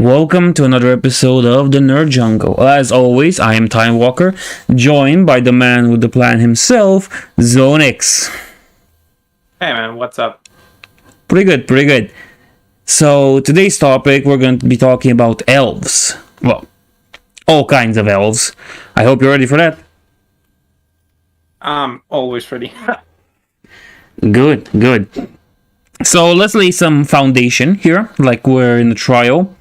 Welcome to another episode of the Nerd Jungle. As always, I am Time Walker, joined by the man with the plan himself, ZoneX. Hey man, what's up? Pretty good, pretty good. So today's topic, we're going to be talking about elves. Well, all kinds of elves. I hope you're ready for that. I'm always ready. Good, good. So let's lay some foundation here, like we're in a trial.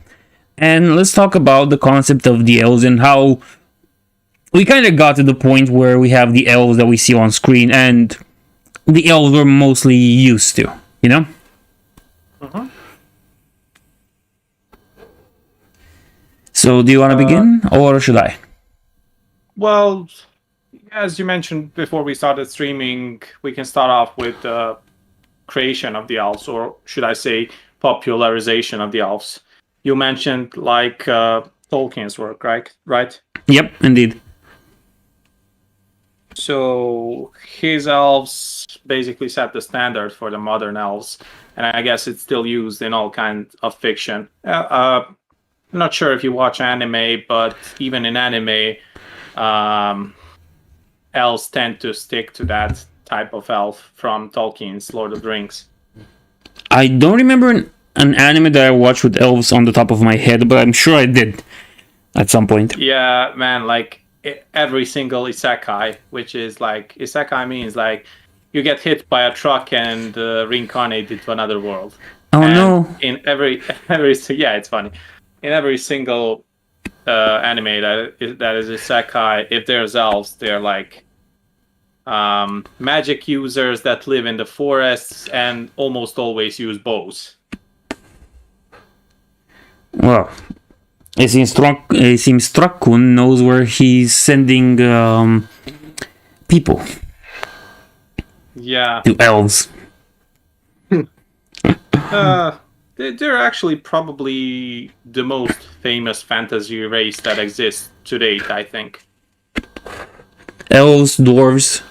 And let's talk about the concept of the elves and how we kind of got to the point where we have the elves that we see on screen and the elves we're mostly used to, you know? Mm-hmm. So do you want to begin or should I? Well, as you mentioned before we started streaming, we can start off with the creation of the elves, or should I say popularization of the elves. You mentioned like Tolkien's work, right? Yep, indeed. So his elves basically set the standard for the modern elves, and I guess it's still used in all kinds of fiction. I'm not sure if you watch anime, but even in anime, elves tend to stick to that type of elf from Tolkien's Lord of the Rings. I don't remember an anime that I watched with elves on the top of my head, but I'm sure I did at some point. Yeah, man, like every single isekai, which is like, isekai means like you get hit by a truck and reincarnated to another world. Oh and no. In every yeah, it's funny. In every single anime that is isekai, if there's elves, they're like magic users that live in the forests and almost always use bows. Well, it seems Struckun knows where he's sending people. Yeah. To elves. They're actually probably the most famous fantasy race that exists to date, I think. Elves, dwarves,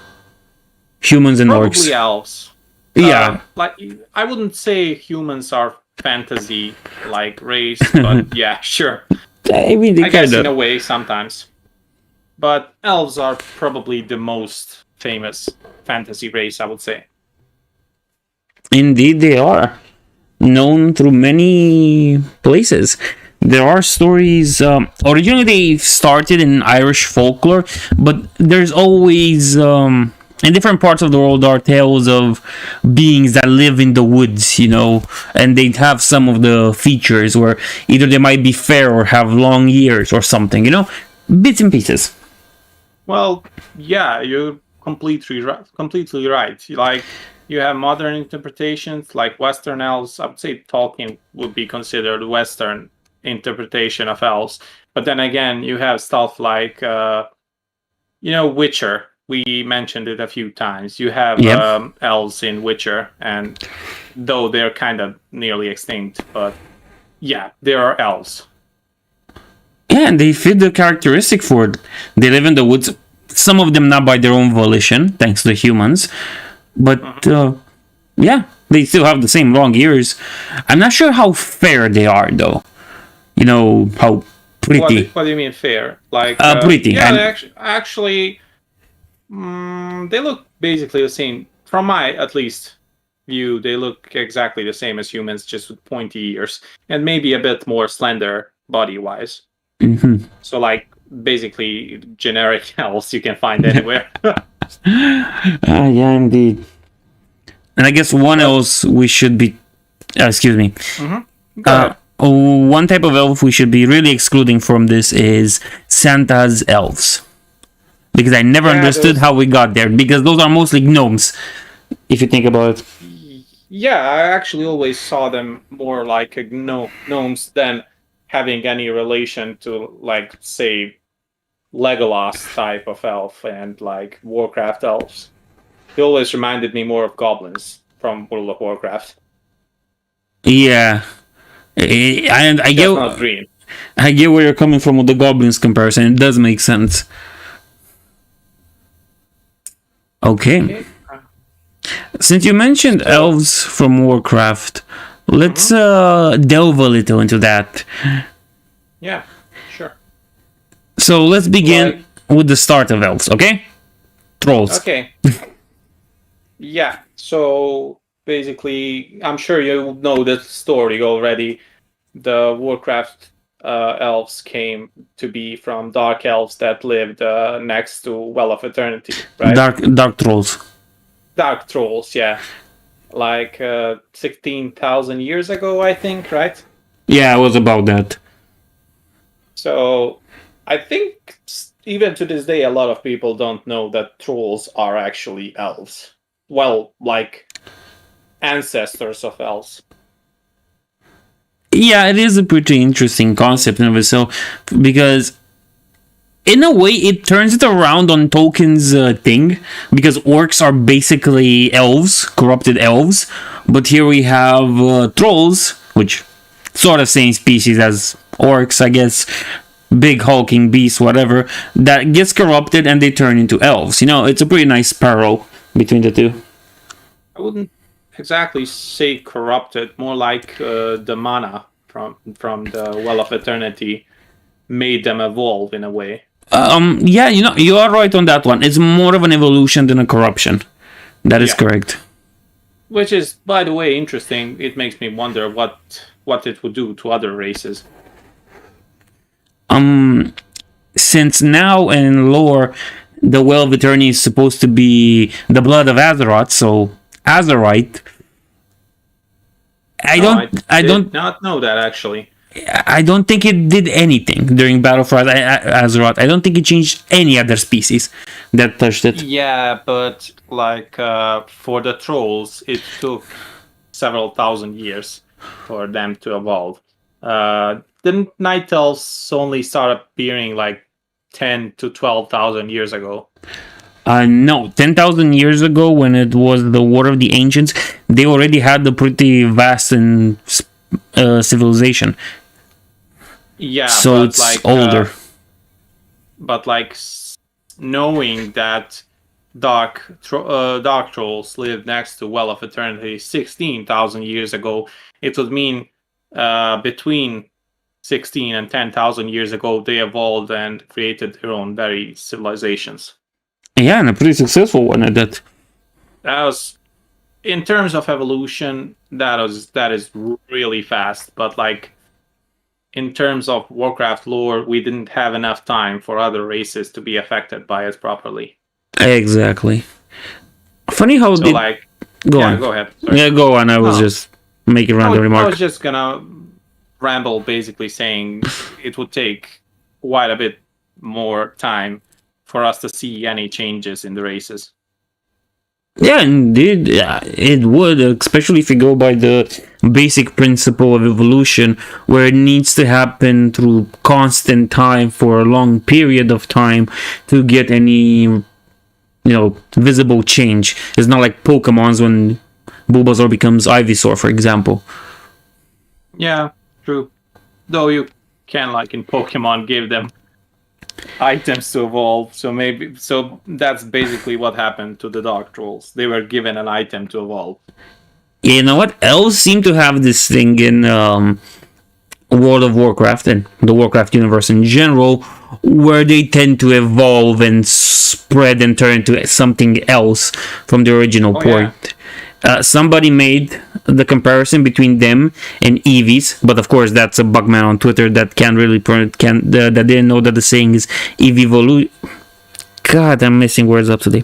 humans, and orcs. Probably elves. Yeah. Like I wouldn't say humans are fantasy like race, but yeah, sure. I mean, I guess in a way sometimes. But elves are probably the most famous fantasy race, I would say. Indeed, they are known through many places. There are stories. Originally, they started in Irish folklore, but there's always in different parts of the world are tales of beings that live in the woods, you know, and they have some of the features where either they might be fair or have long ears or something, you know, bits and pieces. Well, yeah, you're completely right. Like you have modern interpretations, like Western elves. I would say Tolkien would be considered Western interpretation of elves, but then again, you have stuff like Witcher. We mentioned it a few times. You have elves in Witcher, and though they're kind of nearly extinct, but yeah, there are elves. Yeah, and they fit the characteristic for it. They live in the woods, some of them not by their own volition, thanks to the humans, but yeah, they still have the same long ears. I'm not sure how fair they are, though. You know, how pretty. What do you mean fair? Like pretty. Yeah, they actually they look basically the same. From my, at least, view, they look exactly the same as humans, just with pointy ears. And maybe a bit more slender body-wise. Mm-hmm. So, like, basically generic elves you can find anywhere. Yeah, indeed. And I guess one else we should be... excuse me. Mm-hmm. Go ahead. One type of elf we should be really excluding from this is Santa's elves. Because I never understood how we got there. Because those are mostly gnomes, if you think about it. Yeah, I actually always saw them more like gnomes than having any relation to, like, say, Legolas type of elf and, like, Warcraft elves. They always reminded me more of goblins from World of Warcraft. Yeah. And I get... not green. I get where you're coming from with the goblins comparison. It does make sense. Okay. Since you mentioned elves from Warcraft, let's delve a little into that. Yeah, sure. So let's begin Like, with the start of elves, okay? Trolls. okay. Yeah. So basically, I'm sure you know the story already. The Warcraft elves came to be from dark elves that lived next to Well of Eternity, right? Dark trolls. Dark trolls, yeah. Like 16,000 years ago, I think, right? Yeah, it was about that. So I think even to this day, a lot of people don't know that trolls are actually elves. Well, like ancestors of elves. Yeah, it is a pretty interesting concept in of itself because in a way it turns it around on Tolkien's thing because orcs are basically elves, corrupted elves, but here we have trolls, which sort of same species as orcs, I guess, big hulking beasts, whatever, that gets corrupted and they turn into elves. You know, it's a pretty nice parallel between the two. I wouldn't exactly say corrupted, more like the mana from the Well of Eternity made them evolve in a way. Yeah, you know, you are right on that one. It's more of an evolution than a corruption. That is Yeah, correct. which is, by the way, interesting. It makes me wonder what it would do to other races. Um, since now in lore, the Well of Eternity is supposed to be the blood of Azeroth, so Azerite. I Oh, I don't, I did don't, not know that actually. I don't think it did anything during Battle for Azeroth. I don't think it changed any other species that touched it. Yeah, but like for the trolls, it took several thousand years for them to evolve. The night elves only started appearing like 10 to 12,000 years ago. No, 10,000 years ago, when it was the War of the Ancients, they already had a pretty vast and civilization. Yeah, So it's older. but like knowing that dark trolls lived next to Well of Eternity 16,000 years ago, it would mean between 16 and 10,000 years ago they evolved and created their own very civilizations. Yeah, and a pretty successful one at that. That was, in terms of evolution, that is really fast, but like in terms of Warcraft lore, we didn't have enough time for other races to be affected by it properly. Exactly. Funny how So they like, go yeah, on. go ahead. Sorry. Yeah, go on. I was No, just making a random I remark. was just gonna ramble, basically saying it would take quite a bit more time for us to see any changes in the races. Yeah, indeed, yeah, it would, especially if you go by the basic principle of evolution, where it needs to happen through constant time for a long period of time to get any, visible change. It's not like Pokemon's when Bulbasaur becomes Ivysaur, for example. Yeah, true. Though you can, like in Pokemon, give them items to evolve. So that's basically what happened to the Dark Trolls. They were given an item to evolve. You know what? Elves seem to have this thing in World of Warcraft and the Warcraft universe in general, where they tend to evolve and spread and turn into something else from the original point. Yeah. Somebody made the comparison between them and Eevees, but of course that's a bugman on Twitter that can't really that didn't know that the saying is Eevee. God, I'm messing words up today.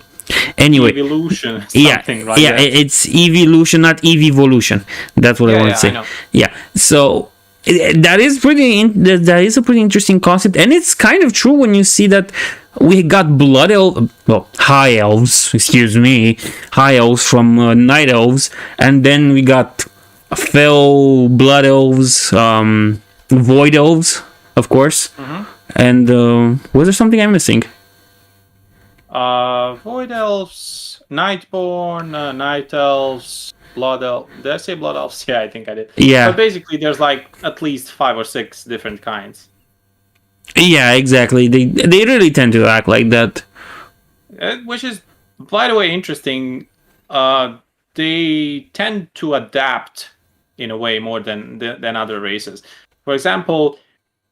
Anyway, evolution, yeah, like yeah, that. It's evolution, not evolution. That's what I want to say. Yeah, so that is that is a pretty interesting concept, and it's kind of true when you see that we got high elves, high elves from night elves, and then we got fell blood elves, void elves, of course, and was there something I'm missing? Void elves, Nightborn, night elves, blood elves. Did I say blood elves? Yeah, I think I did. Yeah. But basically, there's like at least 5 or 6 different kinds. Yeah, exactly. They really tend to act like that. Which is, by the way, interesting. They tend to adapt in a way more than other races. For example,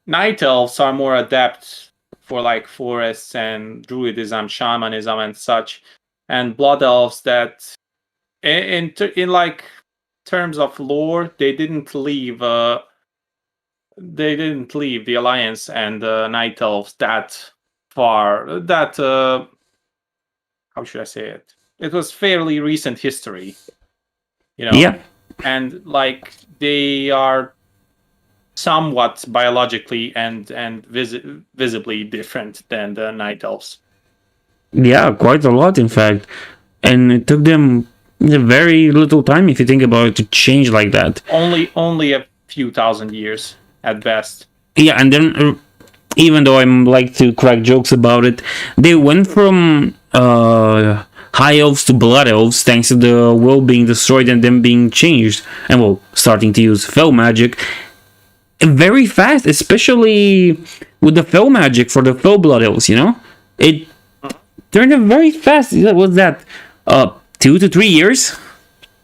Night elves are more adept for like forests and druidism, shamanism, and such, and blood elves that in like terms of lore, they didn't leave the alliance and night elves that far. That how should I say it? It was fairly recent history, you know, Yeah, and like they are somewhat biologically and visibly different than the night elves. yeah, quite a lot, in fact. And it took them very little time, if you think about it, to change like that. Only a few thousand years at best. Yeah, and then even though I'm like to crack jokes about it, they went from high elves to blood elves thanks to the world being destroyed and them being changed, and well, starting to use fell magic very fast, especially with the fell magic for the fell blood elves. It turned them very fast. What was that? 2 to 3 years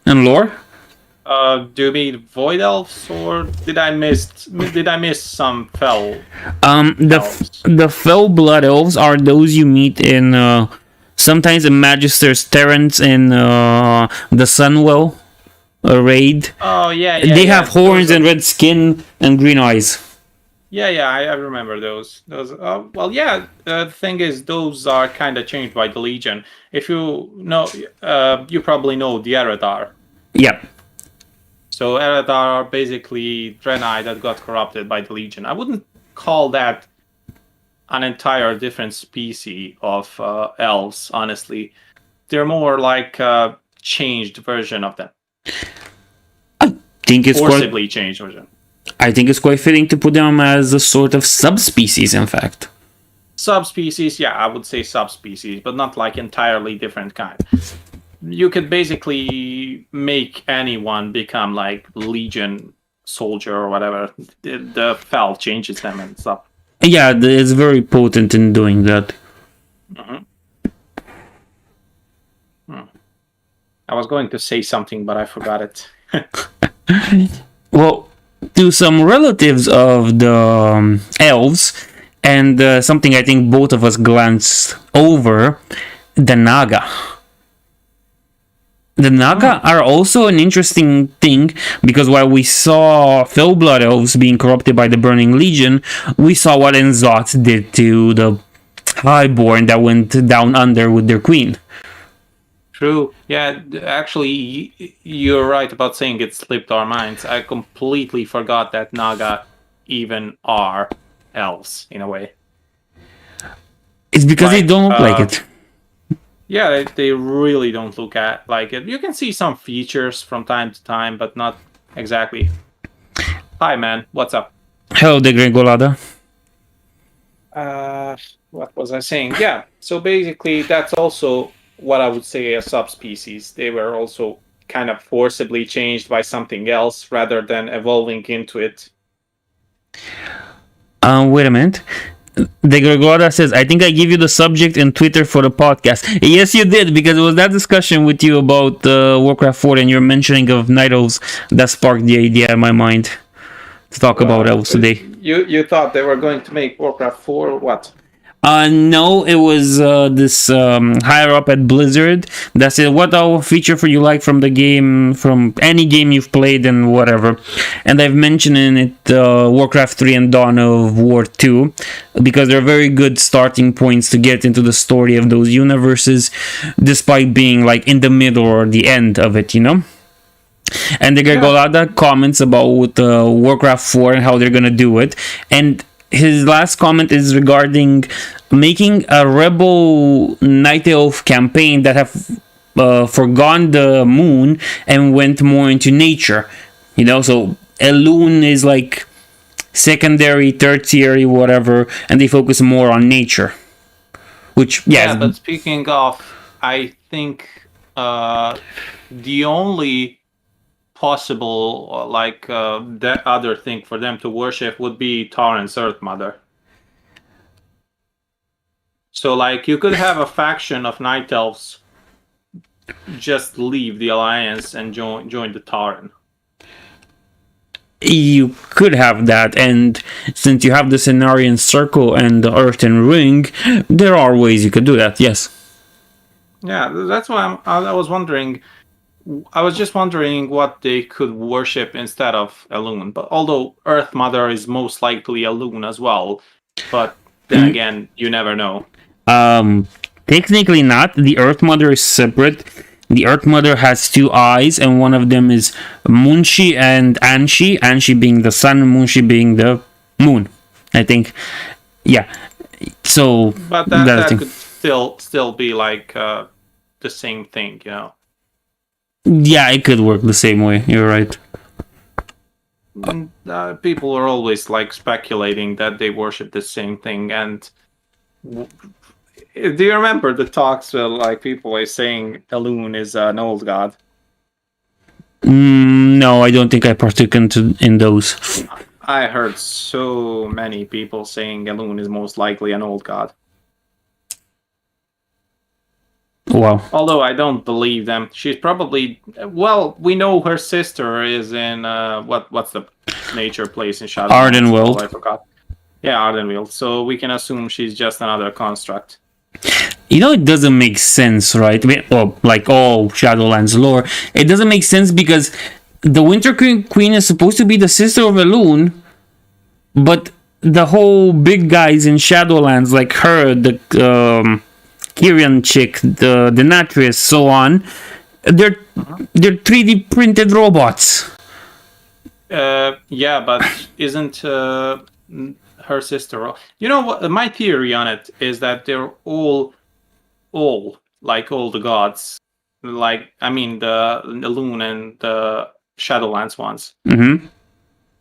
in lore. Do you mean void elves, or did I miss some fell elves? The fell blood elves are those you meet in sometimes in Magister's Terrence in the Sunwell raid. Oh yeah, They have horns Those and red skin and green eyes. I remember those. Those. Well, yeah. The thing is, those are kind of changed by the Legion. If you know, you probably know the Eredar. Yeah. So Eredar are basically Draenei that got corrupted by the Legion. I wouldn't call that an entire different species of elves. Honestly, they're more like a changed version of them, Think it's forcibly changed version. I think it's quite fitting to put them as a sort of subspecies, in fact. Subspecies, yeah, I would say subspecies, but not like entirely different kind. You could basically make anyone become like Legion soldier or whatever. The Fel changes them and stuff. Yeah, it's very potent in doing that. Hmm. I was going to say something, but I forgot it. Well, to some relatives of the elves, and something I think both of us glanced over, the Naga. The Naga are also an interesting thing because while we saw fell blood elves being corrupted by the Burning Legion, we saw what Enzot did to the Highborn that went down under with their queen. True. Yeah, actually, you're right about saying it slipped our minds. I completely forgot that Naga even are elves in a way. It's because they don't look like it. Yeah, they really don't look like it. You can see some features from time to time, but not exactly. Hi, man. What's up? Hello, the Gregolada. What was I saying? Yeah. So basically, that's also what I would say a subspecies. They were also kind of forcibly changed by something else rather than evolving into it. Wait a minute. The Gregorada says, I think I gave you the subject in Twitter for the podcast. Yes, you did, because it was that discussion with you about Warcraft 4 and your mentioning of Night Elves that sparked the idea in my mind to talk about Elves today. You thought they were going to make Warcraft 4 or what? No, it was this higher up at Blizzard that said, what our feature for you like from the game, from any game you've played and whatever. And I've mentioned in it Warcraft 3 and Dawn of War 2 because they're very good starting points to get into the story of those universes despite being like in the middle or the end of it, And the Gregolada comments about Warcraft 4 and how they're gonna do it. And his last comment is regarding making a rebel night elf campaign that have forgone the moon and went more into nature. So Elune is like secondary, tertiary, whatever, and they focus more on nature. Which, yeah, but speaking of, I think the only possible that other thing for them to worship would be Tauren's Earth Mother. So you could have a faction of Night Elves just leave the Alliance and join the Tauren. You could have that, and since you have the Cenarian Circle and the Earthen Ring, there are ways you could do that, yes. Yeah, that's why I was wondering. I was just wondering what they could worship instead of Elune. But although Earth Mother is most likely Elune as well, but then again, you never know. Technically not. The Earth Mother is separate. The Earth Mother has two eyes, and one of them is Munshi and Anshi. Anshi being the sun, Munshi being the moon. I think. Yeah. So But that's that could still be like the same thing, you know. yeah, it could work the same way. You're right. People are always like speculating that they worship the same thing, and do you remember the talks where like people are saying Elune is an old god? No, I don't think I partook in those. I heard so many people saying Elune is most likely an old god. Wow. Although I don't believe them. She's probably well. We know her sister is in what's the nature place in Shadow? Ardenweald. I forgot. Yeah, Ardenweald. So we can assume she's just another construct. You know, it doesn't make sense, right? Well, like all Shadowlands lore, it doesn't make sense because the Winter Queen is supposed to be the sister of Elune, but the whole big guys in Shadowlands, like her, the Kyrian chick, the Denatrius, so on, they're 3D printed robots. Yeah, but isn't her sister? You know what? My theory on it is that they're all like all the gods. Like I mean, the Elune and the Shadowlands ones. Mm-hmm.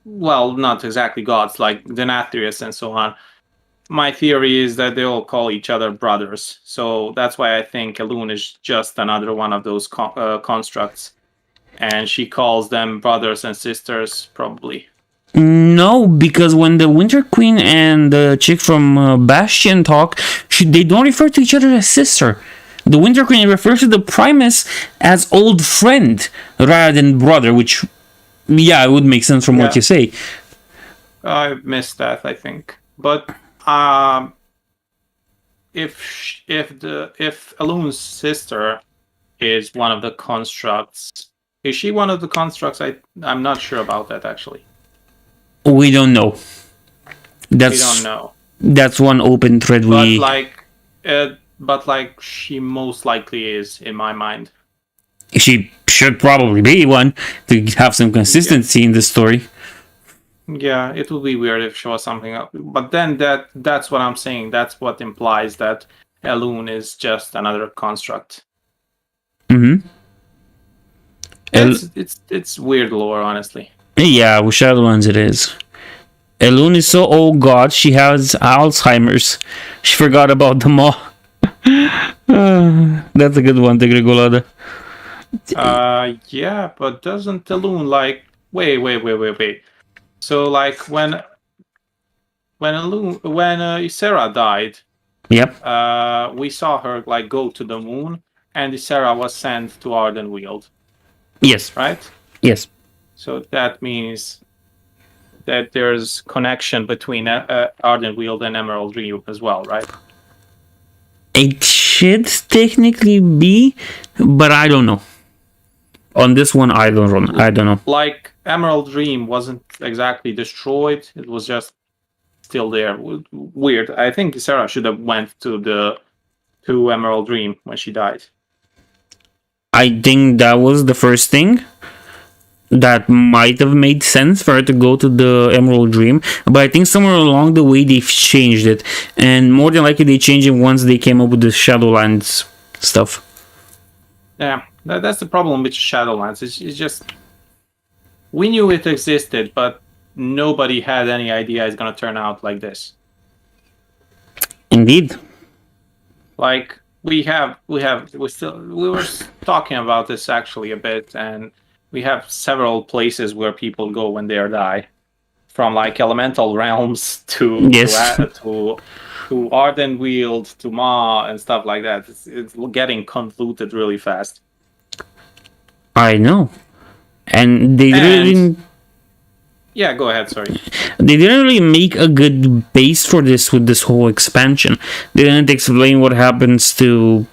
Well, not exactly gods, like Denathrius and so on. My theory is that they all call each other brothers. So that's why I think Elune is just another one of those constructs. And she calls them brothers and sisters, probably. No, because when the Winter Queen and the chick from Bastion talk, they don't refer to each other as sister. The Winter Queen refers to the Primus as old friend rather than brother, which, yeah, it would make sense from what you say. I missed that, I think. But if Elune's sister is one of the constructs, is she one of the constructs? I'm not sure about that actually. We don't know. We don't know. That's one open thread. But like she most likely is in my mind. She should probably be one to have some consistency in the story. Yeah, it would be weird if she was something else. But then that's what I'm saying. That's what implies that Elune is just another construct. Mm-hmm. It's weird lore, honestly. Yeah, with Shadowlands it is. Elune is so old god, she has Alzheimer's. She forgot about them all. That's a good one, Tigregolada. Yeah, but doesn't Elune like... Wait. So, like, when Ysera died... Yep. We saw her, like, go to the moon, and Ysera was sent to Ardenweald. Yes. Right? Yes. So that means that there's connection between Ardenweald and Emerald Dream as well, right? It should technically be, but I don't know. On this one, I don't know. Like, Emerald Dream wasn't exactly destroyed. It was just still there. Weird. I think Sarah should have went to Emerald Dream when she died. I think that was the first thing that might have made sense for her to go to the Emerald Dream, but I think somewhere along the way they've changed it, and more than likely they changed it once they came up with the Shadowlands stuff. Yeah, that's the problem with Shadowlands. It's just we knew it existed, but nobody had any idea it's gonna turn out like this. Indeed. Like we were talking about this actually a bit, and we have several places where people go when they die, from like elemental realms to Ardenweald to Ma and stuff like that. It's getting convoluted really fast. I know, and they really. Yeah, go ahead. Sorry. They didn't really make a good base for this with this whole expansion. They didn't explain what happens to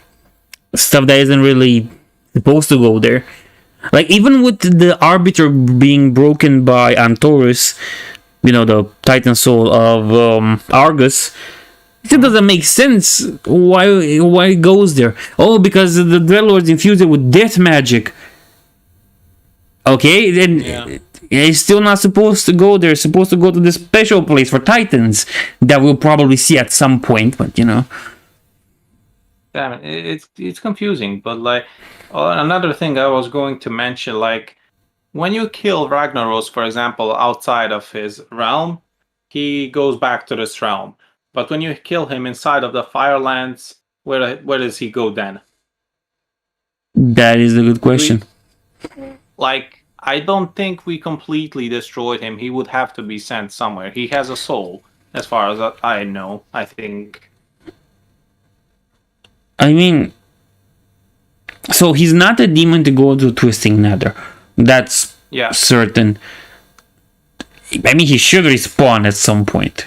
stuff that isn't really supposed to go there. Like, even with the Arbiter being broken by Antorus, the Titan Soul of Argus, it doesn't make sense why it goes there. Oh, because the Dreadlords infused it with death magic. Okay, then it's still not supposed to go there. It's supposed to go to this special place for Titans that we'll probably see at some point, but Damn it, it's confusing. But like, another thing I was going to mention, like, when you kill Ragnaros, for example, outside of his realm, he goes back to this realm. But when you kill him inside of the Firelands, where does he go then? That is a good question. Like, I don't think we completely destroyed him. He would have to be sent somewhere. He has a soul, as far as I know, I think. I mean, so he's not a demon to go to Twisting Nether. That's certain. I mean, he should respawn at some point.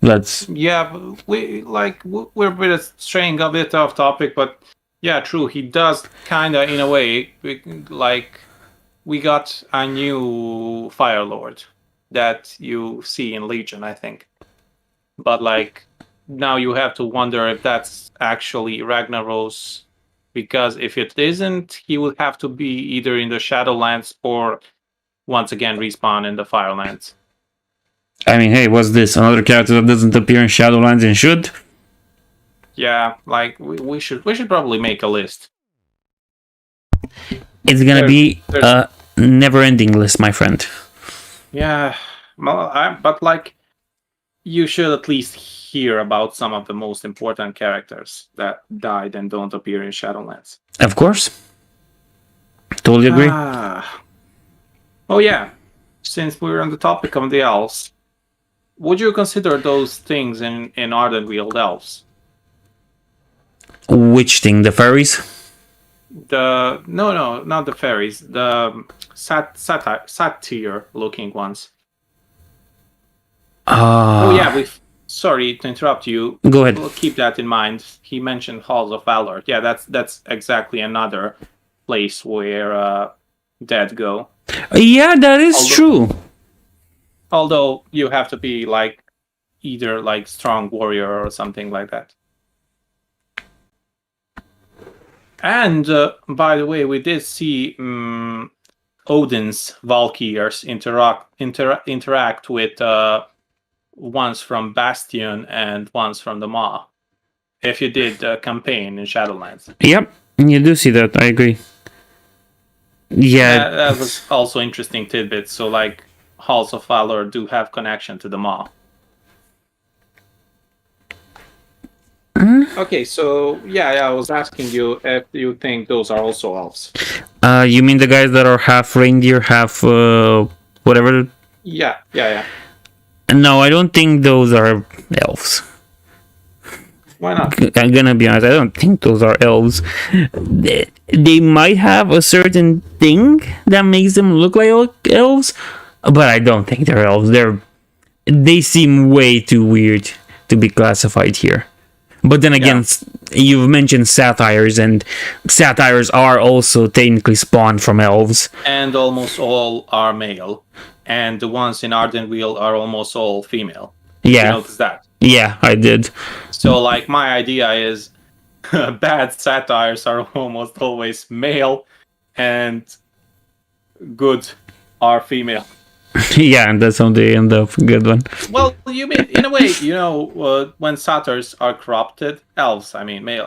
That's... Yeah, we're a bit straying a bit off topic, but yeah, true. He does kind of, in a way, like, we got a new Fire Lord that you see in Legion, I think. But like, now you have to wonder if that's actually Ragnaros, because if it isn't, he would have to be either in the Shadowlands or once again respawn in the Firelands. I mean, hey, what's this? Another character that doesn't appear in Shadowlands and should? Yeah, like, we should probably make a list. It's gonna be a never-ending list, my friend. Yeah, well, but like, you should at least hear about some of the most important characters that died and don't appear in Shadowlands. Of course. Totally agree. Oh yeah, since we're on the topic of the elves, would you consider those things in Ardenweald elves? Which thing? The fairies? No, not the fairies. The satyr-looking ones. Oh yeah, sorry to interrupt you. Go ahead. We'll keep that in mind. He mentioned Halls of Valor. Yeah, that's exactly another place where dead go. Yeah, that is true. Although you have to be like either like strong warrior or something like that. And by the way, we did see Odin's Valkyrs interact with ones from Bastion and ones from the Maw. If you did a campaign in Shadowlands. Yep, you do see that. I agree. Yeah, that was also interesting tidbit. So like, Halls of Valor do have connection to the Maw. Okay, so yeah, I was asking you if you think those are also elves. You mean the guys that are half reindeer, half whatever? Yeah. No, I don't think those are elves. Why not? I'm gonna be honest, I don't think those are elves. They might have a certain thing that makes them look like elves, but I don't think they're elves. They seem way too weird to be classified here. But then again, you've mentioned satyrs, and satyrs are also technically spawned from elves. And almost all are male. And the ones in Ardenweald are almost all female. Yeah. You notice that? Yeah, I did. So, like, my idea is bad satyrs are almost always male, and good are female. Yeah, and that's how they end up. Good one. Well, you mean, in a way, when satyrs are corrupted, male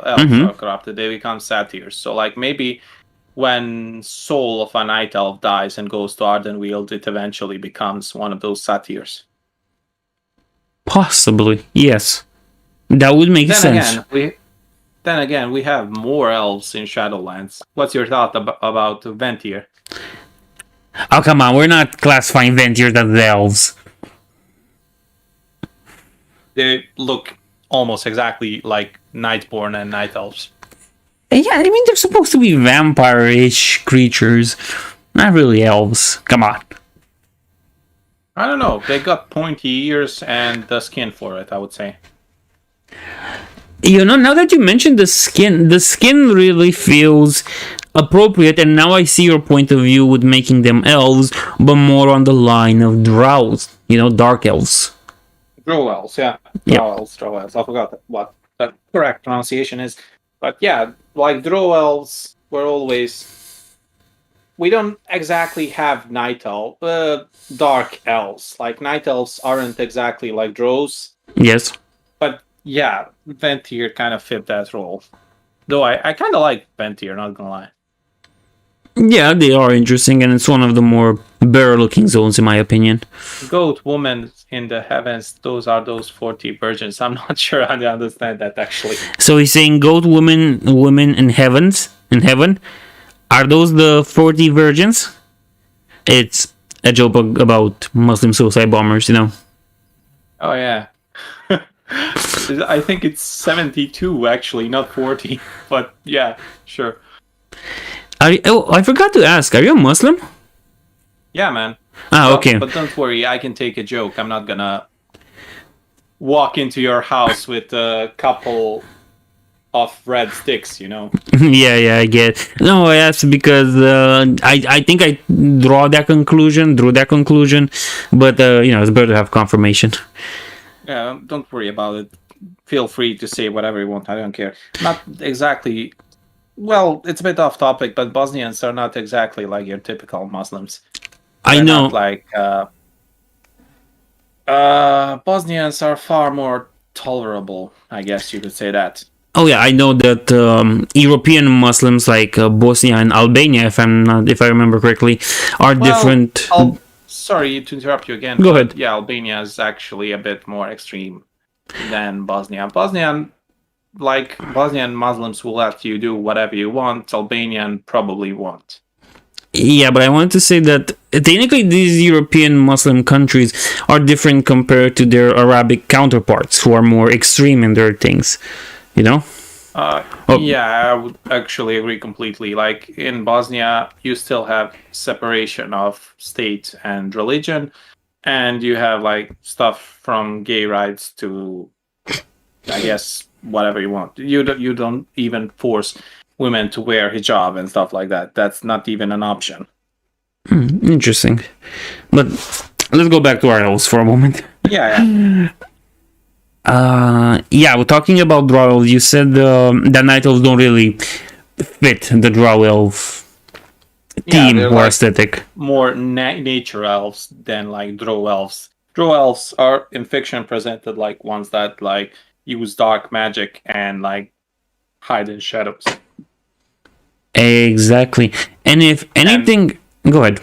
elves are corrupted, they become satyrs. So, like, maybe when Soul of a Night Elf dies and goes to Ardenweald, it eventually becomes one of those satyrs. Possibly, yes. That would make sense. Then again, we have more elves in Shadowlands. What's your thought about Ventir? Oh, come on, we're not classifying Ventir as elves. They look almost exactly like Nightborn and Night Elves. Yeah, I mean, they're supposed to be vampire-ish creatures. Not really elves. Come on. I don't know. They got pointy ears and the skin for it, I would say. You know, now that you mentioned the skin really feels appropriate, and now I see your point of view with making them elves, but more on the line of drows, you know, dark elves. Drow elves, yeah. Yeah. Drow elves. I forgot what the correct pronunciation is. But yeah, like drow elves were always. We don't exactly have dark elves. Like night elves aren't exactly like drows. Yes. But yeah, Ventir kind of fit that role. Though I kind of like Ventir, not gonna lie. Yeah, they are interesting, and it's one of the more better-looking zones, in my opinion. Goat woman in the heavens, those 40 virgins. I'm not sure I understand that actually. So he's saying goat women in heaven. Are those the 40 virgins? It's a joke about Muslim suicide bombers, you know. Oh yeah. I think it's 72 actually, not 40. But yeah, sure. I forgot to ask. Are you a Muslim? Yeah, man. Ah, okay. But don't worry, I can take a joke. I'm not gonna walk into your house with a couple of red sticks, you know. yeah, I get. No, I asked because I think I drew that conclusion, but you know, it's better to have confirmation. Yeah, don't worry about it. Feel free to say whatever you want. I don't care. Not exactly. Well, it's a bit off topic, but Bosnians are not exactly like your typical Muslims. I know. Not like Bosnians are far more tolerable. I guess you could say that. Oh yeah, I know that European Muslims like Bosnia and Albania, if I remember correctly, are different. Sorry to interrupt you again. Go ahead. Yeah, Albania is actually a bit more extreme than Bosnia. Bosnian Muslims will let you do whatever you want. Albanian probably won't. Yeah, but I wanted to say that technically these European Muslim countries are different compared to their Arabic counterparts, who are more extreme in their things. You know? Yeah, I would actually agree completely. Like in Bosnia, you still have separation of state and religion, and you have like stuff from gay rights to, I guess, whatever you want. You don't even force women to wear hijab and stuff like that. That's not even an option. Interesting. But let's go back to our elves for a moment. Yeah. Yeah, we're talking about drow elves. You said the night elves don't really fit the drow elf theme or like aesthetic. More nature elves than like drow elves. Drow elves are in fiction presented like ones that like use dark magic and like hide in shadows. Exactly. And if anything, go ahead.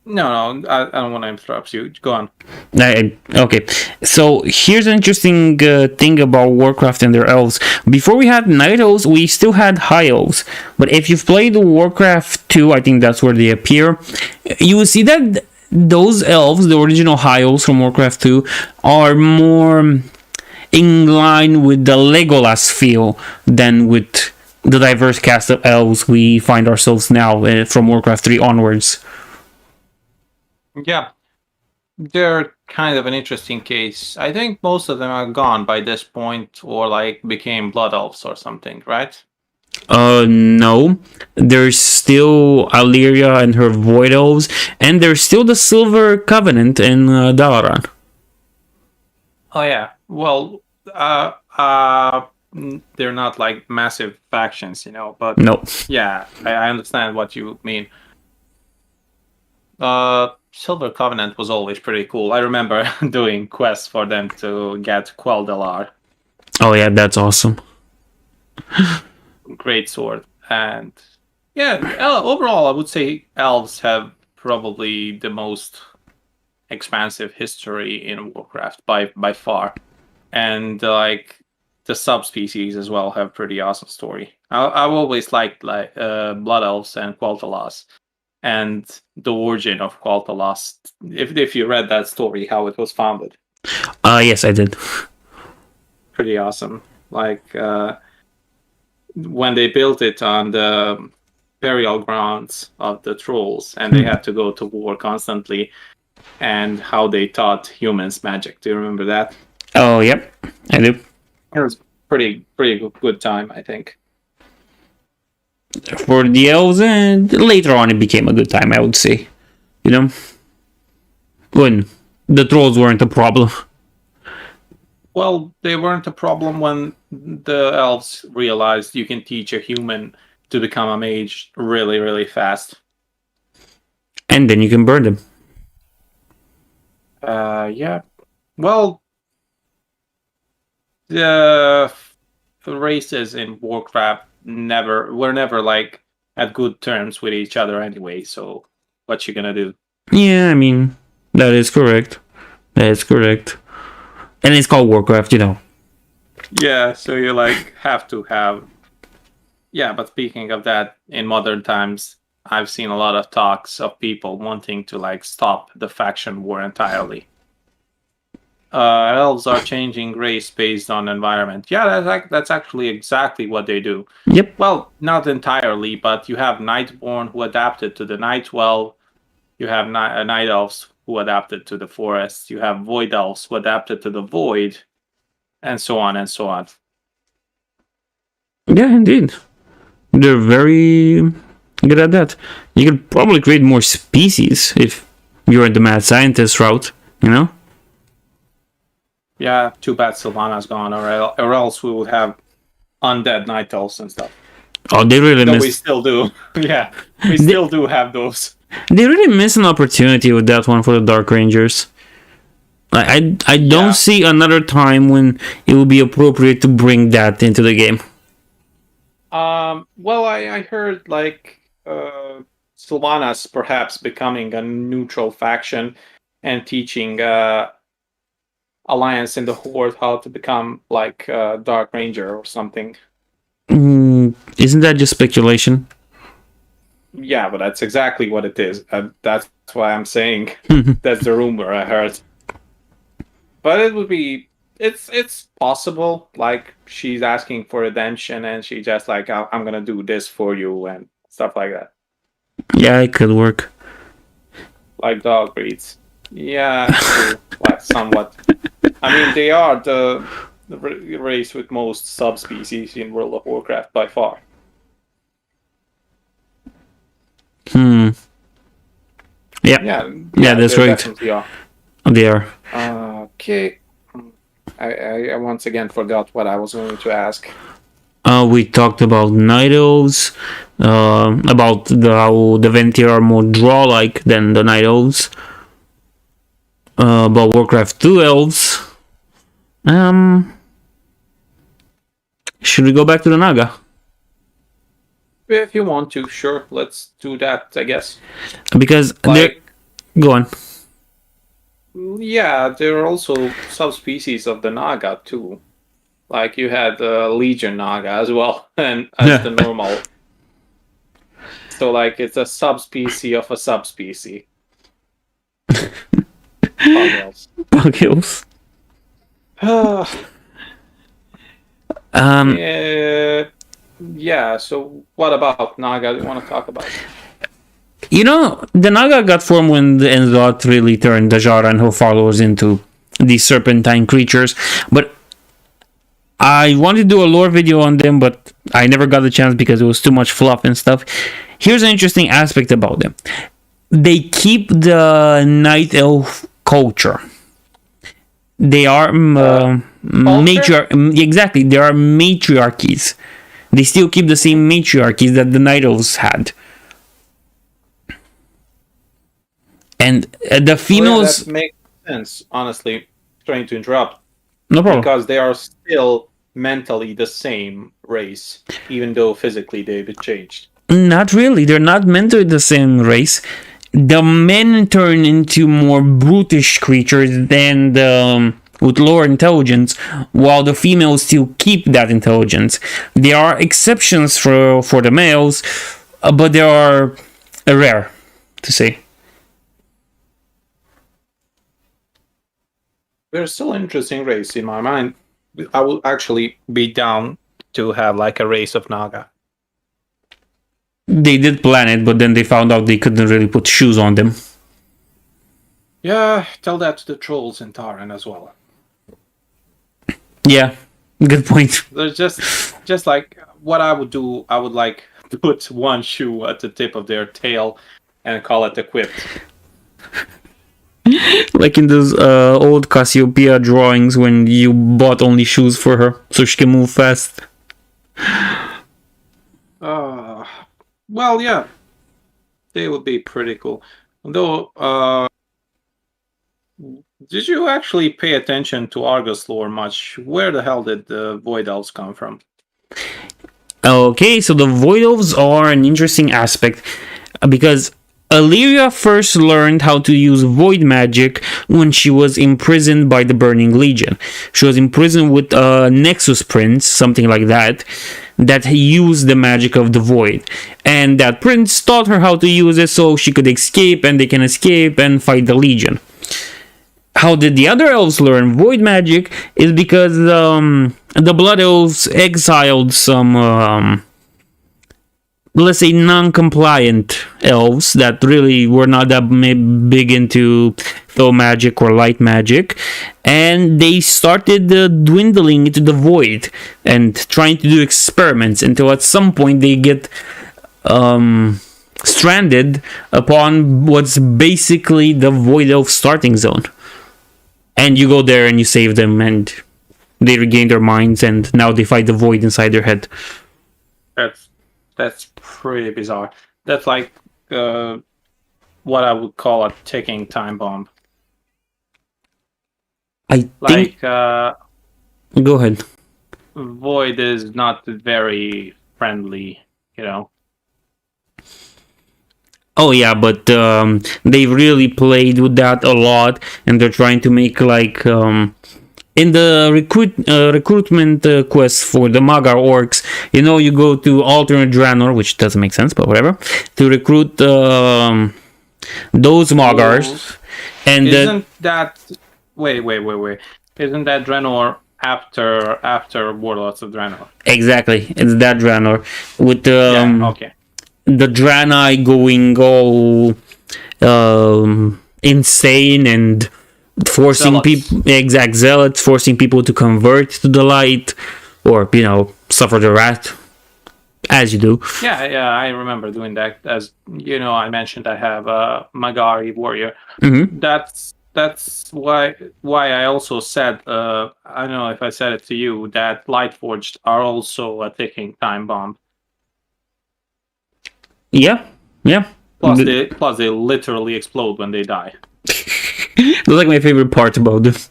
No, I don't want to interrupt you. Go on. Okay, so here's an interesting thing about Warcraft and their elves. Before we had night elves, we still had high elves. But if you've played Warcraft 2, I think that's where they appear, you will see that those elves, the original high elves from Warcraft 2, are more in line with the Legolas feel than with the diverse cast of elves we find ourselves now from Warcraft 3 onwards. Yeah, they're kind of an interesting case. I think most of them are gone by this point or like became blood elves or something, right? No. There's still Illyria and her void elves, and there's still the Silver Covenant in Dalaran. Oh yeah. Well, they're not like massive factions, you know, but no. Yeah, I understand what you mean. Silver Covenant was always pretty cool. I remember doing quests for them to get Quel'Delar. Oh yeah, that's awesome. Great sword. And yeah, overall I would say elves have probably the most expansive history in Warcraft by far. And like the subspecies as well have pretty awesome story. I've always liked like blood elves and Quel'Thelars. And the origin of Quel'Thelars. If you read that story, how it was founded. Yes, I did. Pretty awesome. Like when they built it on the burial grounds of the trolls, and they had to go to war constantly. and how they taught humans magic. Do you remember that? Oh, yep, I do. It was pretty good time, I think. For the elves, and later on it became a good time, I would say. You know, when the trolls weren't a problem. Well, they weren't a problem when the elves realized you can teach a human to become a mage really, really fast. And then you can burn them. Yeah. Well, the races in Warcraft were never like at good terms with each other anyway. So, what you gonna do? Yeah, I mean, that is correct. That is correct. And it's called Warcraft, you know. Yeah. So you like have to have. Yeah, but speaking of that, in modern times, I've seen a lot of talks of people wanting to like stop the faction war entirely. Elves are changing race based on environment. Yeah, that's actually exactly what they do. Yep. Well, not entirely, but you have Nightborn who adapted to the Night Well. You have Night Elves who adapted to the forest. You have Void Elves who adapted to the Void, and so on and so on. Yeah, indeed. They're very good at that. You could probably create more species if you're in the mad scientist route, you know? Yeah, too bad Sylvana's gone, or else we would have undead Night Elves and stuff. Oh, they really Though missed. we still do. Yeah, we still do have those. They really missed an opportunity with that one for the Dark Rangers. I don't see another time when it will be appropriate to bring that into the game. Well, I heard like Sylvanas perhaps becoming a neutral faction and teaching Alliance in the Horde how to become like Dark Ranger or something. Isn't that just speculation? Yeah, but that's exactly what it is. That's why I'm saying that's the rumor I heard. But it would be it's possible. Like she's asking for redemption, and she just like I'm gonna do this for you and stuff like that. Yeah, it could work. Like dog breeds. Yeah, true. Like somewhat. I mean, they are the race with most subspecies in World of Warcraft by far. Yeah. Yeah, That's they right. definitely are. They are. Okay. I once again forgot what I was going to ask. We talked about Night Elves, about how the Ventir are more draw-like than the Night Elves. About Warcraft 2 Elves. Should we go back to the Naga? If you want to, sure, let's do that, I guess. Because go on. Yeah, there are also subspecies of the Naga too. Like you had Legion Naga as well, and as the normal. So like it's a subspecies of a subspecies. Bug Elves. Yeah, so what about Naga do you want to talk about? You know, the Naga got formed when the Enzot really turned the Jara and her followers into these serpentine creatures. But I wanted to do a lore video on them, but I never got the chance because it was too much fluff and stuff. Here's an interesting aspect about them. They keep the Night Elf culture. They are exactly, there are matriarchies. They still keep the same matriarchies that the Night Elves had. And the females... that makes sense, honestly. Trying to interrupt. No problem. Because they are still mentally the same race, even though physically they've changed. Not really. They're not mentally the same race. The men turn into more brutish creatures than with lower intelligence, while the females still keep that intelligence. There are exceptions for the males, but they are rare, to say. They're still an interesting race in my mind. I will actually be down to have like a race of Naga. They did plan it, but then they found out they couldn't really put shoes on them. Yeah, tell that to the trolls in Taran as well. Yeah, good point. There's just like what I would do. I would like put one shoe at the tip of their tail and call it equipped. Like in those old Cassiopeia drawings when you bought only shoes for her so she can move fast. Uh, well, yeah, they would be pretty cool. Though, did you actually pay attention to Argus lore much? Where the hell did the Void Elves come from? Okay, so the Void Elves are an interesting aspect because Illyria first learned how to use void magic when she was imprisoned by the Burning Legion. She was imprisoned with a Nexus Prince, something like that, that used the magic of the void. And that prince taught her how to use it so she could escape and they can escape and fight the Legion. How did the other elves learn void magic is because the Blood Elves exiled some let's say non-compliant elves that really were not that big into flow magic or light magic, and they started dwindling into the void and trying to do experiments until at some point they get stranded upon what's basically the void elf starting zone, and you go there and you save them and they regain their minds and now they fight the void inside their head. That's that's pretty bizarre. That's like what I would call a ticking time bomb. I think. Like Go ahead. Void is not very friendly, you know. Oh yeah, but they really played with that a lot, and they're trying to make like in the recruitment quest for the Magar orcs. You know, you go to alternate Draenor, which doesn't make sense, but whatever, to recruit those Magars, and isn't that wait? Isn't that Draenor after Warlords of Draenor? exactly, it's that Draenor with Yeah, okay. the Draenei going all insane and forcing people, exact zealots, forcing people to convert to the light, or suffer the wrath, as you do. Yeah, I remember doing that. As you know, I mentioned I have a Magari warrior. Mm-hmm. That's why I also said I don't know if I said it to you that Lightforged are also a ticking time bomb. Yeah. Plus they literally explode when they die. That's like my favorite part about this.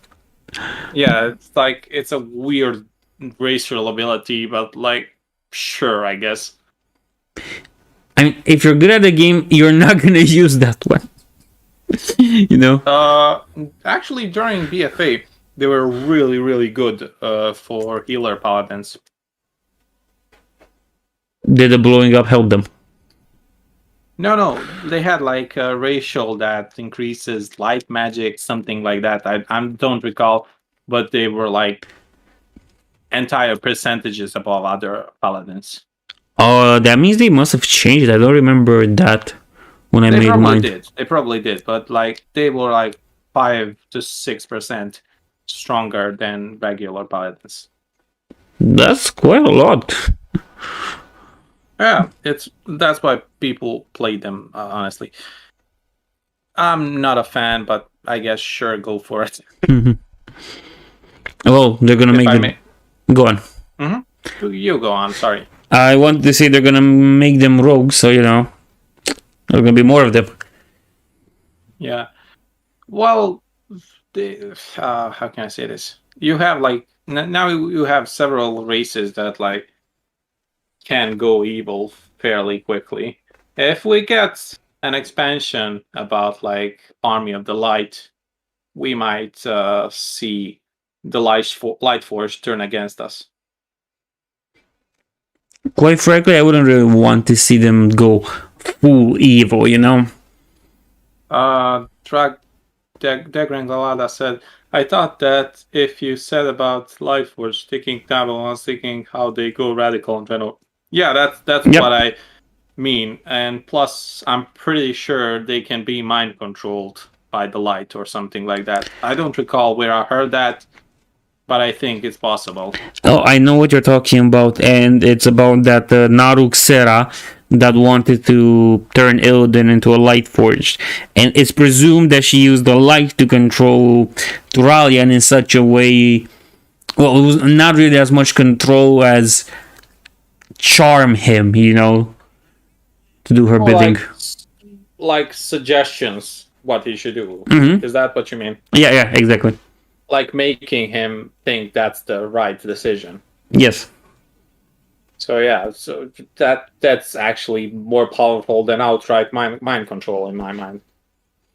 Yeah, it's like it's a weird racial ability, but like sure, I guess. I mean, if you're good at the game, you're not gonna use that one. Actually, during BFA, they were really good for healer paladins. Did the blowing up help them? No, they had like a racial that increases light magic, something like that. I don't recall, but they were like entire percentages above other paladins. That means they must have changed. I don't remember that when I made mine. They probably did, but like they were like 5 to 6% stronger than regular paladins. That's quite a lot. Yeah, that's why people play them. Honestly, I'm not a fan, but I guess sure, go for it. Mm-hmm. Well, they're gonna make them. Go on. Mm-hmm. You go on. Sorry. I wanted to say they're gonna make them rogues, so there are gonna be more of them. Yeah. Well, how can I say this? You have like now you have several races that like can go evil fairly quickly. If we get an expansion about like Army of the Light, we might see the Light Force turn against us. Quite frankly, I wouldn't really want to see them go full evil, Degrangalada said, I thought that if you said about Lightforge taking Tabel, I was thinking how they go radical in general. Yeah, that's Yep. what I mean. And plus, I'm pretty sure they can be mind controlled. by the light or something like that. I don't recall where I heard that, but I think it's possible. Oh, I know what you're talking about, and it's about that Naruxera that wanted to turn Illidan into a light forged, and it's presumed that she used the light to control Turalian in such a way. Well, it was not really as much control as charm him, to do her bidding. Like suggestions what he should do. Mm-hmm. Is that what you mean? Yeah, exactly. Like making him think that's the right decision. Yes. So yeah, so that's actually more powerful than outright mind control in my mind.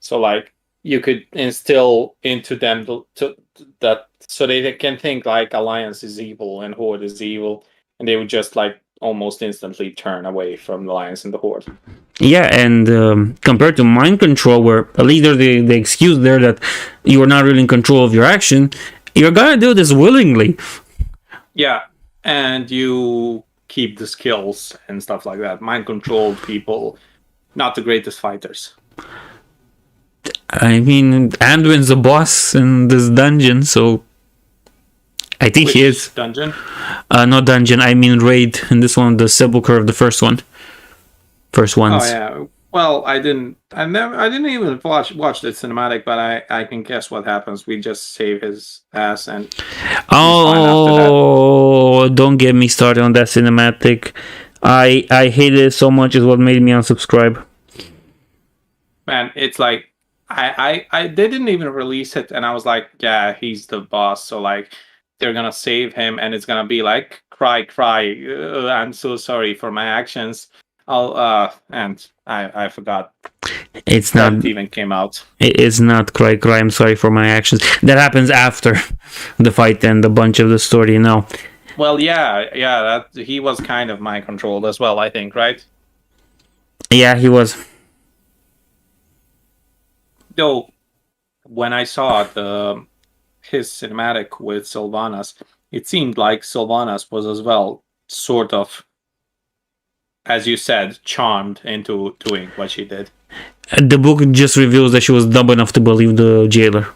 So like you could instill into them that so they can think like Alliance is evil and Horde is evil, and they would just like almost instantly turn away from the Alliance and the Horde. Yeah, and compared to mind control, where at least there's the excuse there that you are not really in control of your action, you're gonna do this willingly. Yeah, and you keep the skills and stuff like that. Mind controlled people, not the greatest fighters. I mean, Anduin's the boss in this dungeon, so I think he is. Dungeon? Not dungeon, I mean raid. In this one, the sepulcher of the first ones. Oh yeah. Well, I didn't even watch the cinematic, but I can guess what happens. We just save his ass and oh, don't get me started on that cinematic. I hated it so much, is what made me unsubscribe. Man, it's like I they didn't even release it, and I was like, yeah, he's the boss, so like they're gonna save him, and it's gonna be like cry, I'm so sorry for my actions. And I forgot. It's not it even came out. It's not cry. I'm sorry for my actions. That happens after the fight and a bunch of the story. Well, yeah. That he was kind of mind controlled as well. I think, right? Yeah, he was. Though, when I saw his cinematic with Sylvanas, it seemed like Sylvanas was as well sort of, as you said, charmed into doing what she did. The book just reveals that she was dumb enough to believe the jailer.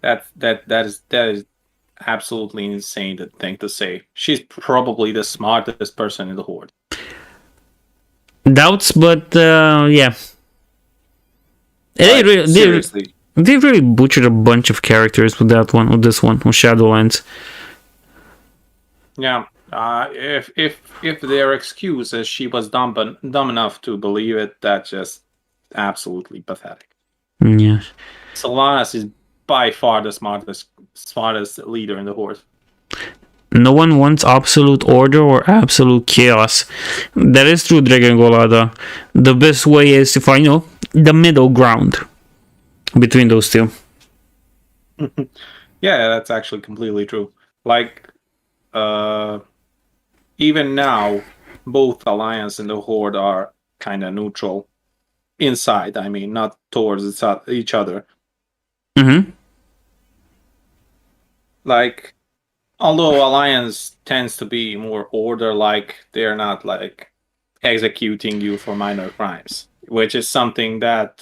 That is absolutely insane thing to say. She's probably the smartest person in the Horde. Doubts, but yeah. Seriously. They really butchered a bunch of characters with this one, with Shadowlands. Yeah. If their excuse is she was dumb enough to believe it, that's just absolutely pathetic. Yeah. Sylvanas is by far the smartest leader in the Horde. No one wants absolute order or absolute chaos. That is true, Dragon Golada. The best way is to find, the middle ground between those two. Yeah, that's actually completely true. Like, even now, both Alliance and the Horde are kind of neutral. Inside, I mean, not towards each other. Mm-hmm. Like, although Alliance tends to be more order-like, they're not, like, executing you for minor crimes, which is something that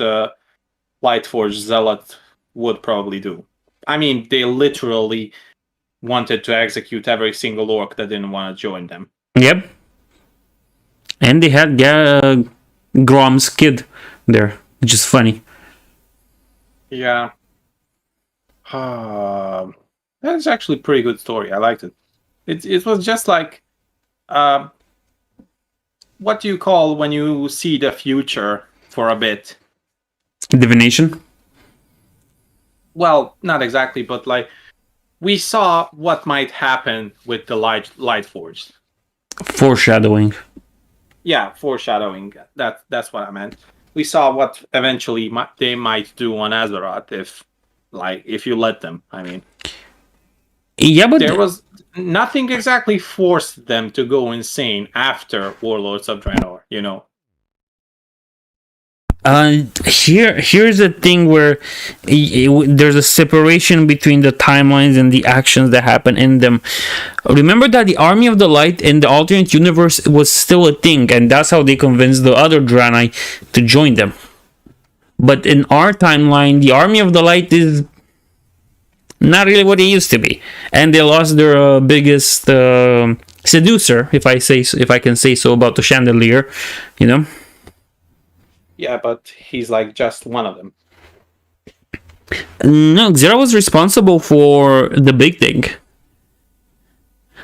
Lightforge Zealot would probably do. I mean, they literally wanted to execute every single orc that didn't want to join them. Yep. And they had Grom's kid there, which is funny. Yeah. That's actually a pretty good story. I liked it. It was just like, what do you call when you see the future for a bit? Divination? Well, not exactly, but like we saw what might happen with the Lightforged. Foreshadowing. Yeah, foreshadowing. That's what I meant. We saw what eventually they might do on Azeroth if you let them. I mean, yeah, but there was nothing exactly forced them to go insane after Warlords of Draenor. Here's the thing where there's a separation between the timelines and the actions that happen in them. Remember that the Army of the Light in the alternate universe was still a thing, and that's how they convinced the other Draenei to join them. But in our timeline, the Army of the Light is not really what it used to be, and they lost their biggest seducer, if I can say so, about the chandelier. You know. Yeah, but he's like just one of them. No, Xera was responsible for the big thing.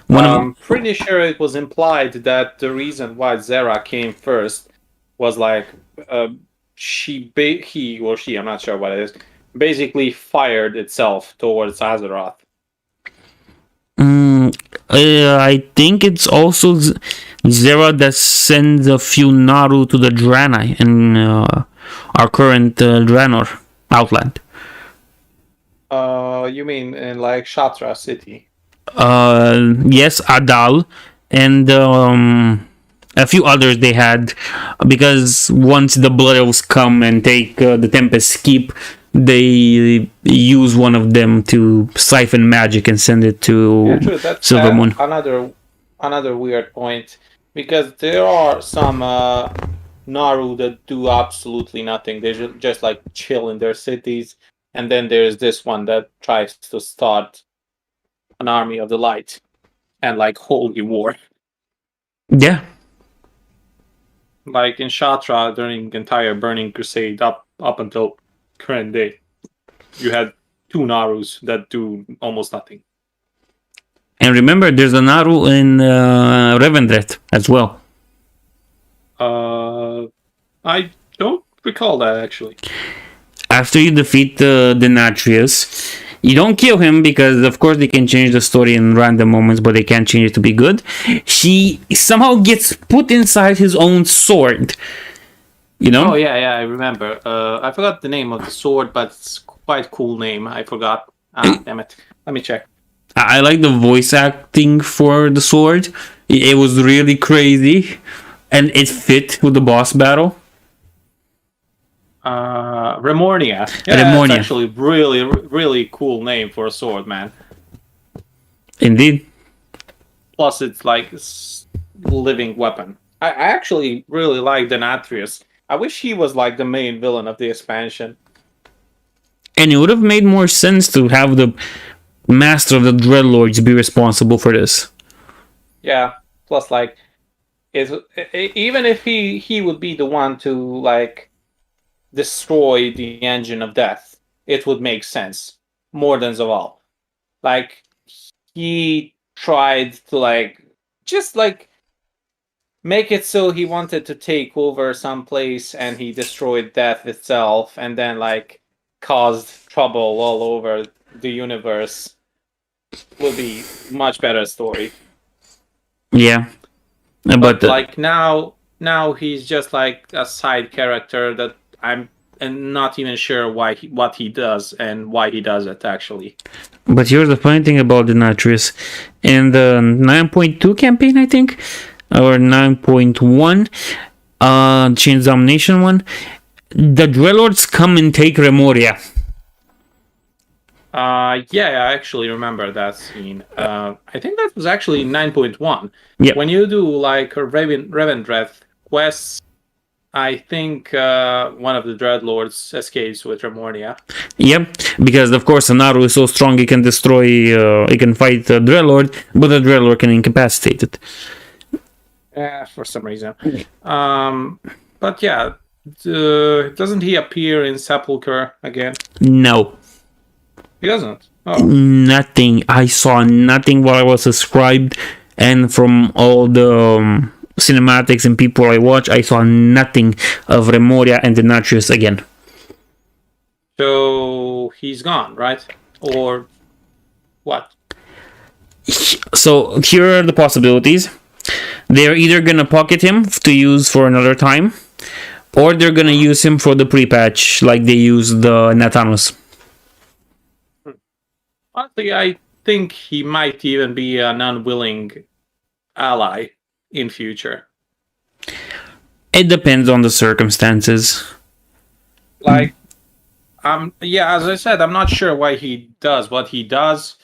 I'm pretty sure it was implied that the reason why Zera came first was like he or she, I'm not sure what it is, basically fired itself towards Azeroth. I think it's also Xera that sends a few Naru to the Draenei in our current Draenor Outland. You mean in like Shatra City? Yes, Adal, and a few others they had, because once the Blood Elves come and take the Tempest Keep, they use one of them to siphon magic and send it to True. That's Silvermoon. another weird point, because there are some Naru that do absolutely nothing. They just like chill in their cities, and then there's this one that tries to start an army of the light and like holy war. Yeah, Like in Shatra during the entire Burning Crusade up until current day, you had two Narus that do almost nothing. and remember, there's a Naru in Revendreth as well. I don't recall that actually. After you defeat the Denatrius, you don't kill him, because of course they can change the story in random moments, but they can't change it to be good. He somehow gets put inside his own sword. You know? Oh yeah, I remember. I forgot the name of the sword, but it's quite cool name. I forgot. Damn it. Let me check. I like the voice acting for the sword. It was really crazy, and it fit with the boss battle. Remornia. Yeah, Remornia. it's actually really cool name for a sword, man. Indeed. Plus, it's like living weapon. I actually really like Denatrius. I wish he was like the main villain of the expansion. And it would have made more sense to have the Master of the Dreadlords be responsible for this. Yeah. Plus, like, even if he would be the one to like destroy the engine of death, it would make sense more than Zaval. Like, he tried to like just like make it so he wanted to take over some place, and he destroyed death itself, and then like caused trouble all over the universe. Would be much better story. Yeah. But like now he's just like a side character that I'm not even sure what he does and why he does it actually. But here's the funny thing about Denatrius. In the 9.2 campaign, I think, or 9.1, Chains Domination one, the Dreadlords come and take Remoria. Yeah, I actually remember that scene. I think that was actually 9.1. Yeah. When you do like a Revendreth quests, I think one of the Dreadlords escapes with Remornia. Yep, because of course Naru is so strong he can destroy, he can fight the Dreadlord, but the Dreadlord can incapacitate it. For some reason. But yeah, doesn't he appear in Sepulchre again? No. He doesn't. Oh. Nothing. I saw nothing while I was subscribed, and from all the cinematics and people I watch, I saw nothing of Remoria and Denatrius again. So he's gone, right? Or what? So here are the possibilities. They're either gonna pocket him to use for another time, or they're gonna use him for the pre-patch like they used the Nathanos. Honestly, I think he might even be an unwilling ally in future. It depends on the circumstances. Like, yeah, as I said, I'm not sure why he does what he does.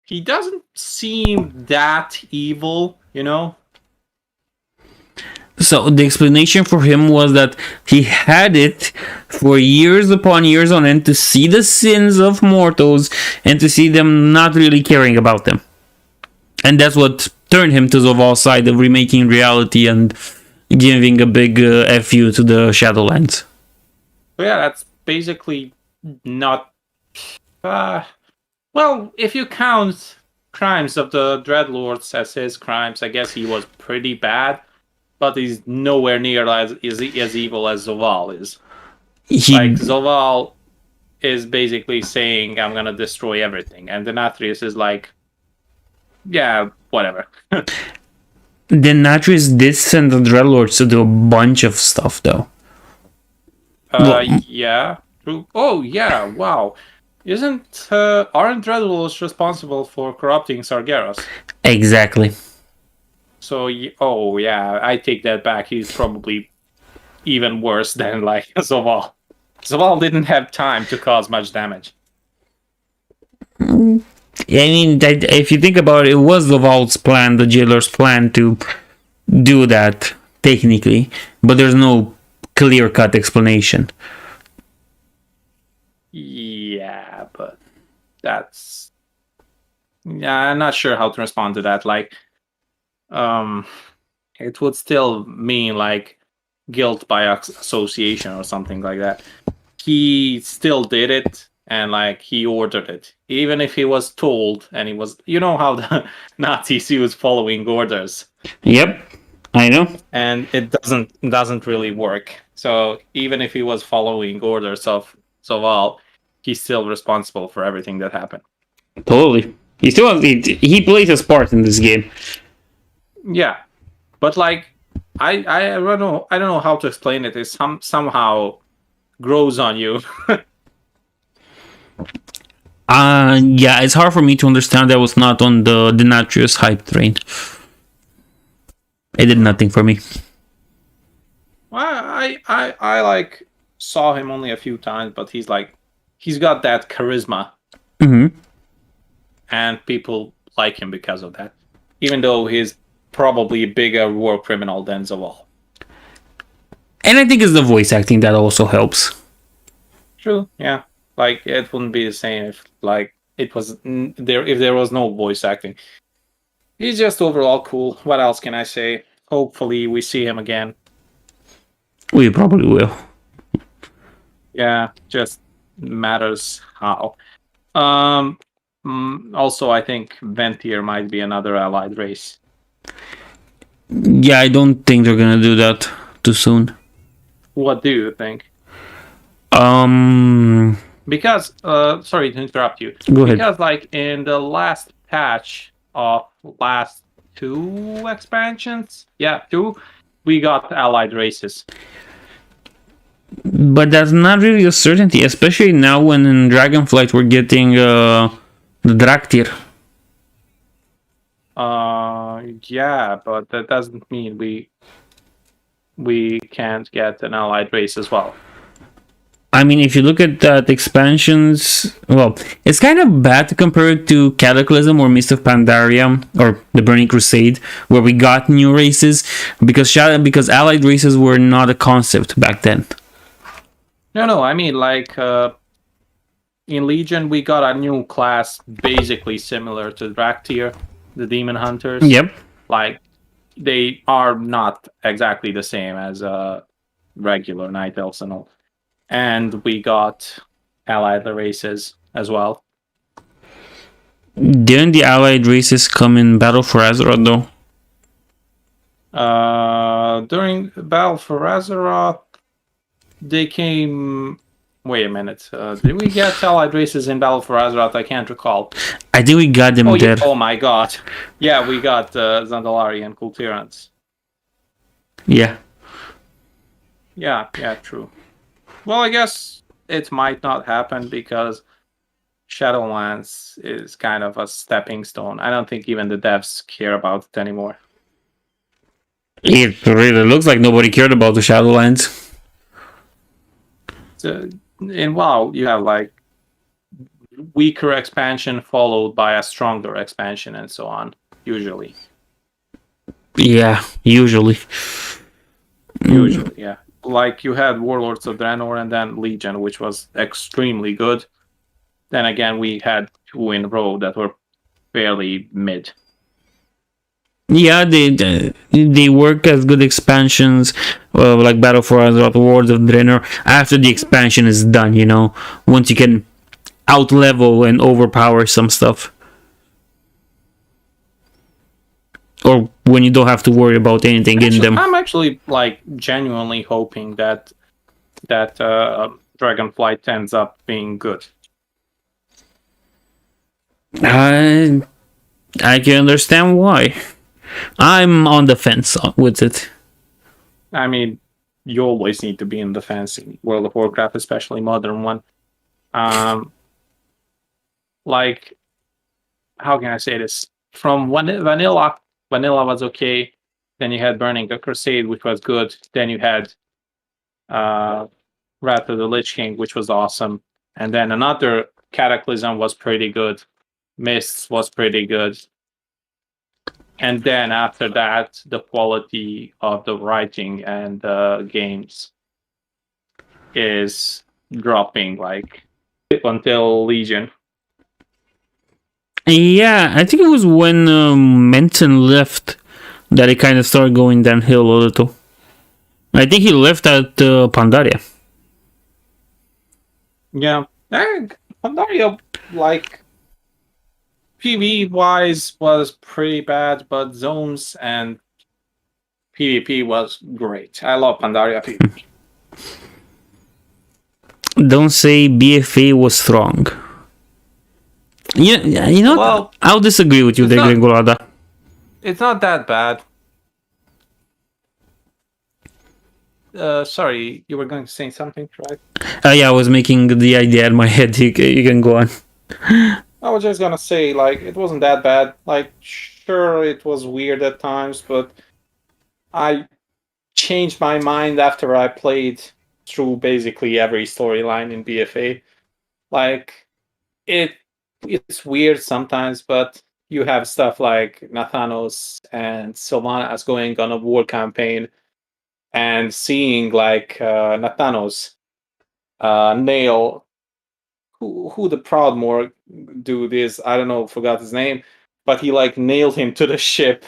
He doesn't seem that evil, you know? So the explanation for him was that he had it for years upon years on end to see the sins of mortals and to see them not really caring about them. And that's what turned him to Zoval's side of remaking reality and giving a big FU to the Shadowlands. Yeah, that's basically not. Well, if you count crimes of the Dreadlords as his crimes, I guess he was pretty bad, but he's nowhere near as evil as Zoval is. Like, Zoval is basically saying, I'm gonna destroy everything, and Denatrius is like, yeah, whatever. Denatrius did send the Dreadlords to do a bunch of stuff, though. Yeah, true. Oh, yeah, wow. Aren't Dreadlords responsible for corrupting Sargeras? Exactly. So, oh, yeah, I take that back. He's probably even worse than, like, Zoval. Zoval didn't have time to cause much damage. I mean, if you think about it, it was the Vault's plan, the Jailer's plan to do that, technically, but there's no clear-cut explanation. Yeah, but that's... Yeah, I'm not sure how to respond to that. Like, it would still mean, like, guilt by association or something like that. He still did it, and like he ordered it, even if he was told, and he was, you know how the Nazis use following orders. Yep, I know. And it doesn't really work. So even if he was following orders of Zoval, he's still responsible for everything that happened. Totally. He plays his part in this game. Yeah, but like I don't know how to explain it. It somehow grows on you. Yeah, it's hard for me to understand that was not on the Denatrius hype train. It did nothing for me. I like saw him only a few times, but he's got that charisma. Mm-hmm. And people like him because of that. Even though he's probably a bigger war criminal than Zoval. And I think it's the voice acting that also helps. True, yeah. Like, it wouldn't be the same if, like, it was if there was no voice acting. He's just overall cool. What else can I say? Hopefully we see him again. We probably will. Yeah, just matters how. Also, I think Ventier might be another allied race. Yeah, I don't think they're gonna do that too soon. What do you think? Because, sorry to interrupt you. Go ahead. Because, like, in the last patch of last 2 expansions, 2, we got allied races. But that's not really a certainty, especially now when in Dragonflight we're getting the Draktyr. Yeah, but that doesn't mean we can't get an allied race as well. I mean, if you look at that expansions, well, it's kind of bad to compare it to Cataclysm or Mist of Pandaria or the Burning Crusade, where we got new races, because allied races were not a concept back then. No, I mean, like, in Legion, we got a new class basically similar to Draktyr, the Demon Hunters. Yep. Like, they are not exactly the same as regular Night Elves and all. And we got allied races as well. Didn't the allied races come in Battle for Azeroth, though? During Battle for Azeroth, they came... Wait a minute. Did we get allied races in Battle for Azeroth? I can't recall. I think we got them there. Yeah. Oh my god. Yeah, we got Zandalari and Kultirans. Yeah. Yeah, true. Well, I guess it might not happen because Shadowlands is kind of a stepping stone. I don't think even the devs care about it anymore. It really looks like nobody cared about the Shadowlands. So, in WoW, you have like weaker expansion followed by a stronger expansion and so on, usually. Yeah, usually. Usually, yeah. like you had Warlords of Draenor and then Legion, which was extremely good. Then again, we had two in a row that were fairly mid. Yeah, they work as good expansions, like Battle for Azeroth, World of Draenor. After the expansion is done, once you can out level and overpower some stuff, or when you don't have to worry about anything in them. I'm actually like genuinely hoping that Dragonflight ends up being good. I can understand why. I'm on the fence with it. I mean, you always need to be in the fence in World of Warcraft, especially modern one. Like, how can I say this? From vanilla was okay. Then you had Burning a Crusade, which was good. Then you had Wrath of the Lich King, which was awesome. And then another Cataclysm was pretty good. Mists was pretty good. And then after that, the quality of the writing and the games is dropping like until Legion. Yeah, I think it was when Menton left that it kind of started going downhill a little. I think he left at Pandaria. Yeah, and Pandaria, like, PvE wise was pretty bad, but zones and PvP was great. I love Pandaria PvP. Don't say BFA was strong. Yeah, Well, I'll disagree with you there, Gringolada. It's not that bad. Sorry, you were going to say something, right? Yeah, I was making the idea in my head. You can go on. I was just gonna say, like, it wasn't that bad. Like, sure, it was weird at times, but I changed my mind after I played through basically every storyline in BFA. Like, it's weird sometimes, but you have stuff like Nathanos and Sylvanas going on a war campaign and seeing like Nathanos nail who the Proudmoore dude is. I don't know, forgot his name, but he like nailed him to the ship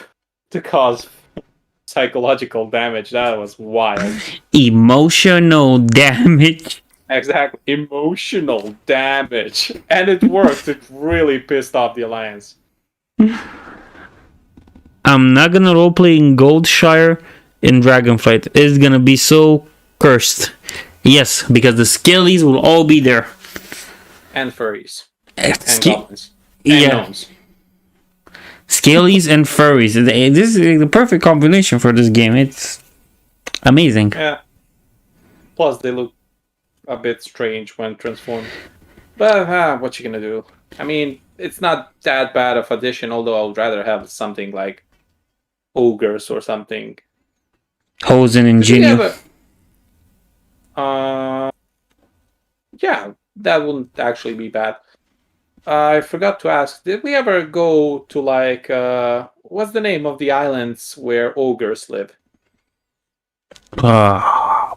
to cause psychological damage. That was wild. Emotional damage. Exactly, emotional damage, and it worked. It really pissed off the Alliance. I'm not gonna roleplay in Goldshire in Dragonflight. It's gonna be so cursed. Yes, because the Skellies will all be there. And furries. And goblins. And gnomes. Scalies and furries. This is the perfect combination for this game. It's amazing. Yeah. Plus, they look a bit strange when transformed. But what you gonna do? I mean, it's not that bad of addition, although I would rather have something like ogres or something. Hosen and Genu. Yeah, that wouldn't actually be bad. I forgot to ask, did we ever go to like what's the name of the islands where ogres live? I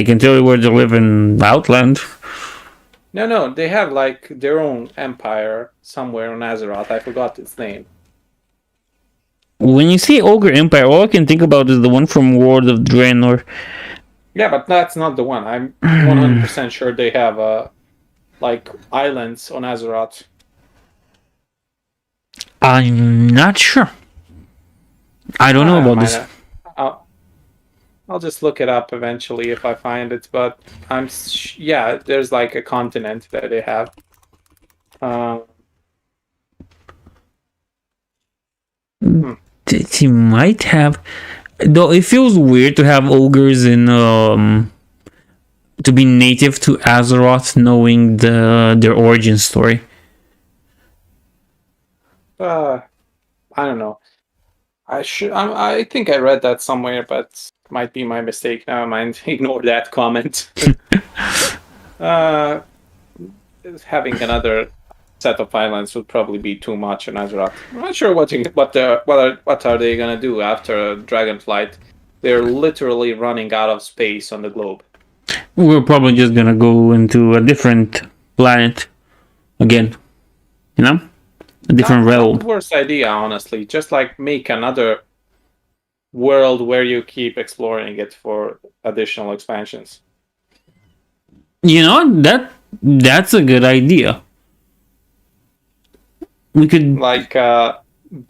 can tell you where they live in Outland. No, they have like their own empire somewhere on Azeroth. I forgot its name. When you say Ogre Empire, all I can think about is the one from World of Draenor. Yeah, but that's not the one. I'm 100% sure they have like islands on Azeroth. I'm not sure. I don't know about this. I'll just look it up eventually if I find it. But yeah, there's like a continent that they have. He might have, though. It feels weird to have ogres in to be native to Azeroth, knowing their origin story. I don't know. I think I read that somewhere, but might be my mistake. Never mind. Ignore that comment. Having another set of islands would probably be too much on Azeroth. I'm not sure what are they gonna do after Dragonflight. they're literally running out of space on the globe. We're probably just gonna go into a different planet again. You know? A different Not realm. the worst idea, honestly. Just like make another world where you keep exploring it for additional expansions. You know, that's a good idea. We could Like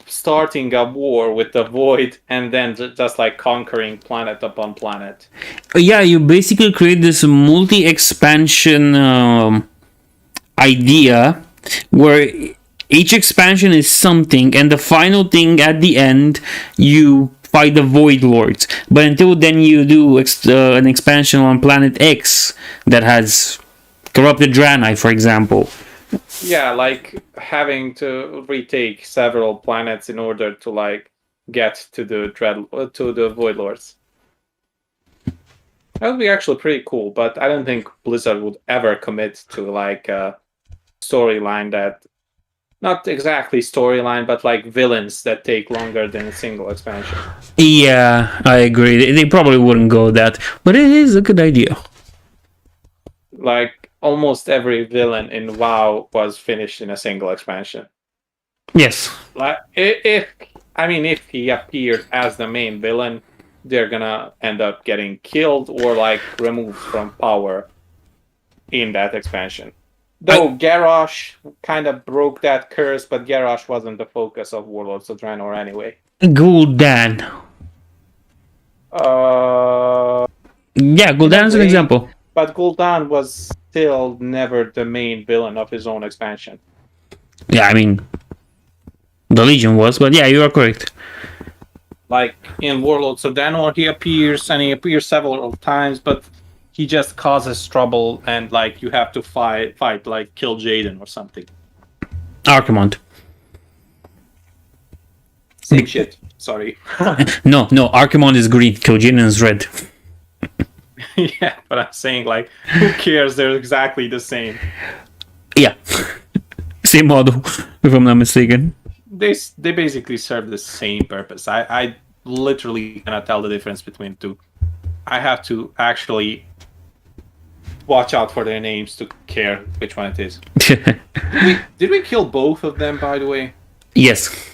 starting a war with the void and then just like conquering planet upon planet. yeah, you basically create this multi-expansion idea where each expansion is something, and the final thing at the end, you fight the Void Lords. But until then, you do an expansion on Planet X that has corrupted Draenei, for example. Yeah, like having to retake several planets in order to like get to the to the Void Lords. That would be actually pretty cool, but I don't think Blizzard would ever commit to like a storyline that, not exactly storyline, but like villains that take longer than a single expansion. Yeah, I agree. They probably wouldn't go that, but it is a good idea. Like almost every villain in WoW was finished in a single expansion. Yes. Like if he appeared as the main villain, they're gonna end up getting killed or like removed from power in that expansion. Though Garrosh kind of broke that curse, but Garrosh wasn't the focus of Warlords of Draenor anyway. Gul'dan. Yeah, Gul'dan's an example. But Gul'dan was still never the main villain of his own expansion. Yeah, I mean, the Legion was, but yeah, you are correct. Like in Warlords of Draenor, he appears several times, but he just causes trouble, and like you have to fight like kill Jaden or something. Archimonde. Same shit. Sorry. No, Archimonde is green, Jaden is red. Yeah, but I'm saying like, who cares? They're exactly the same. Yeah. Same model, if I'm not mistaken. They basically serve the same purpose. I literally cannot tell the difference between the two. I have to actually watch out for their names to care which one it is. Did we kill both of them, by the way? Yes.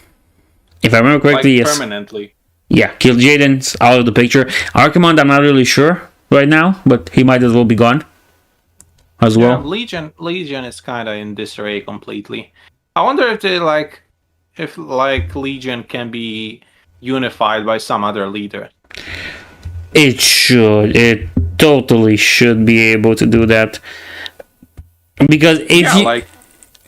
If I remember correctly, like, yes. Permanently. Yeah, kill Jaden's out of the picture. Archimonde, I'm not really sure right now, but he might as well be gone as well. Legion is kind of in disarray completely. I wonder if Legion can be unified by some other leader. It should. It totally should be able to do that. Because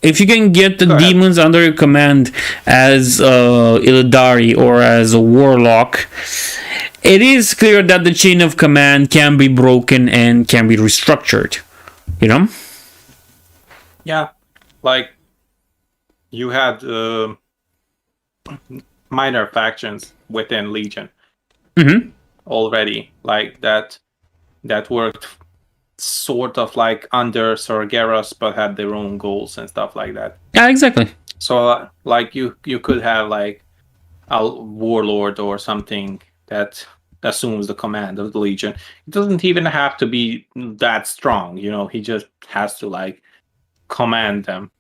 if you can get the demons under your command as Illidari or as a warlock, it is clear that the chain of command can be broken and can be restructured. You know? Yeah. Like, you had minor factions within Legion already, like that worked sort of like under Sorgeros, but had their own goals and stuff like that. Yeah, exactly. So like you could have like a warlord or something that assumes the command of the Legion. It doesn't even have to be that strong, you know. He just has to like command them.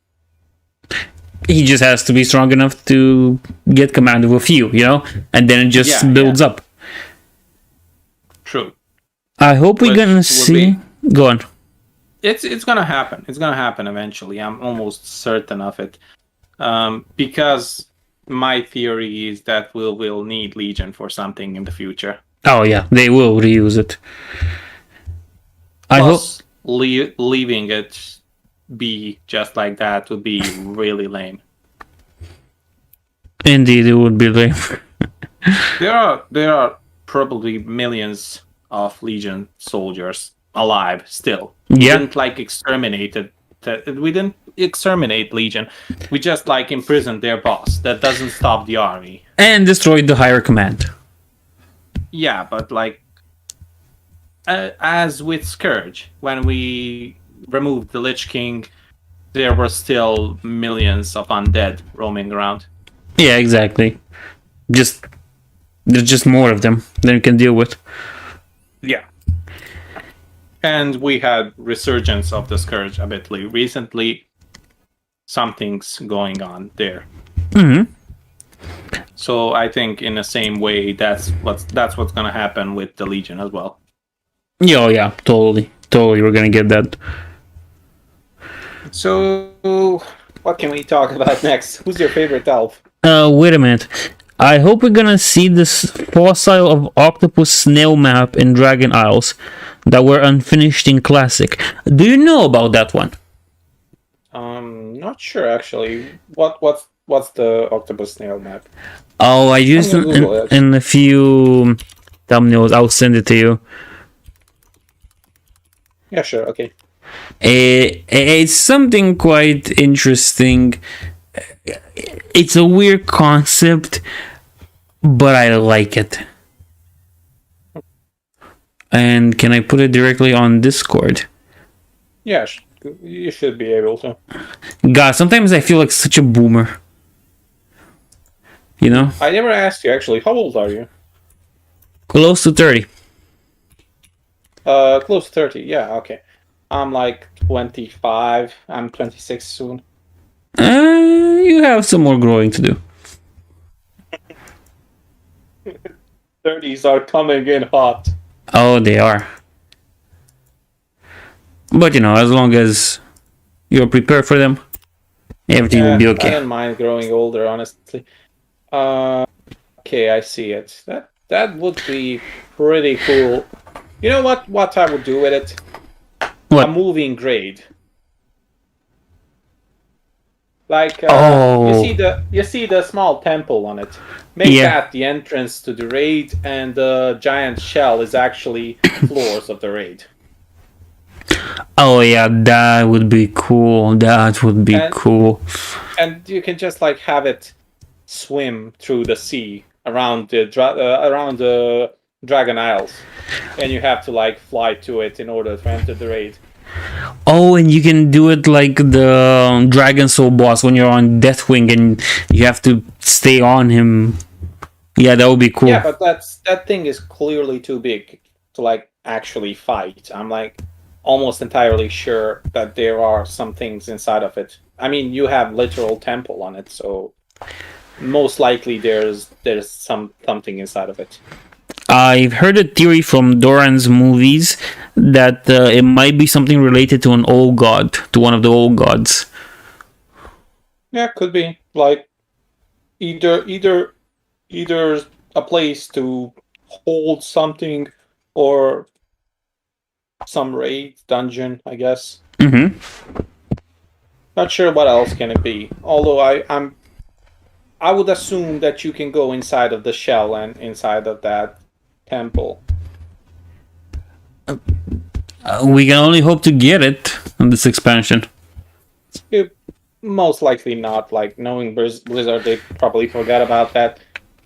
He just has to be strong enough to get command of a few, you know, and then it just builds up. True. I hope we're gonna see. Go on. It's gonna happen. It's gonna happen eventually. I'm almost certain of it. Because my theory is that we'll need Legion for something in the future. Oh yeah, they will reuse it. I hope leaving it be just like that would be really lame. Indeed, it would be lame. There are probably millions of Legion soldiers alive still. Yeah. We didn't like we didn't exterminate Legion. We just like imprisoned their boss. That doesn't stop the army. And destroyed the higher command. Yeah, but like as with Scourge, when we removed the Lich King, there were still millions of undead roaming around. Yeah, exactly. Just There's just more of them than you can deal with. Yeah. And we had resurgence of the Scourge a bit recently. Something's going on there. Mm-hmm. So I think in the same way, that's what's going to happen with the Legion as well. Yeah, oh, yeah, totally. We're gonna get that. So what can we talk about next? Who's your favorite elf? Wait a minute. I hope we're gonna see this fossil of octopus snail map in Dragon Isles that were unfinished in Classic. Do you know about that one? Not sure actually. What's the octopus snail map? Oh, I used it in a few thumbnails. I'll send it to you. Yeah, sure. Okay. It's something quite interesting. It's a weird concept, but I like it. And can I put it directly on Discord? Yeah, you should be able to. God, sometimes I feel like such a boomer. You know? I never asked you actually. How old are you? Close to 30. Close to 30. Yeah, okay. I'm like 25. I'm 26 soon. You have some more growing to do. 30s are coming in hot. Oh, they are. But as long as you're prepared for them, everything will be okay. I don't mind growing older, honestly. Okay, I see it. That would be pretty cool. You know what I would do with it? What? A moving grade. Like you see the small temple on it. Make that the entrance to the raid, and the giant shell is actually floors of the raid. Oh yeah, that would be cool. Cool. And you can just like have it swim through the sea around the Dragon Isles, and you have to like fly to it in order to enter the raid. Oh, and you can do it like the Dragon Soul boss when you're on Deathwing and you have to stay on him. Yeah, that would be cool. Yeah, but that thing is clearly too big to like actually fight. I'm like almost entirely sure that there are some things inside of it. I mean, you have literal temple on it, so most likely there's something inside of it. I've heard a theory from Doran's movies that it might be something related to an old god, to one of the old gods. Yeah, could be like either a place to hold something or some raid dungeon, I guess. Mm-hmm. Not sure what else can it be. Although I would assume that you can go inside of the shell and inside of that temple. We can only hope to get it on this expansion. Most likely not. Like, knowing Blizzard, they probably forgot about that.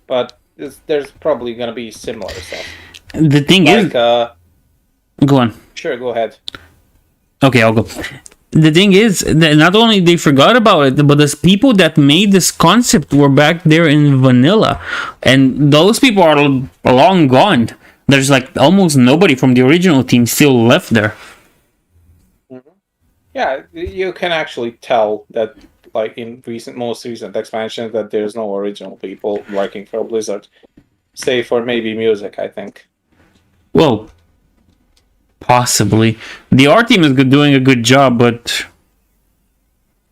But there's probably going to be similar stuff. The thing is... go on. Sure, go ahead. Okay, I'll go. The thing is that not only they forgot about it, but the people that made this concept were back there in vanilla, and those people are long gone. There's like almost nobody from the original team still left there. Mm-hmm. Yeah, you can actually tell that, like in most recent expansions, that there's no original people working for Blizzard, save for maybe music, I think. Well, possibly. The art team is doing a good job, but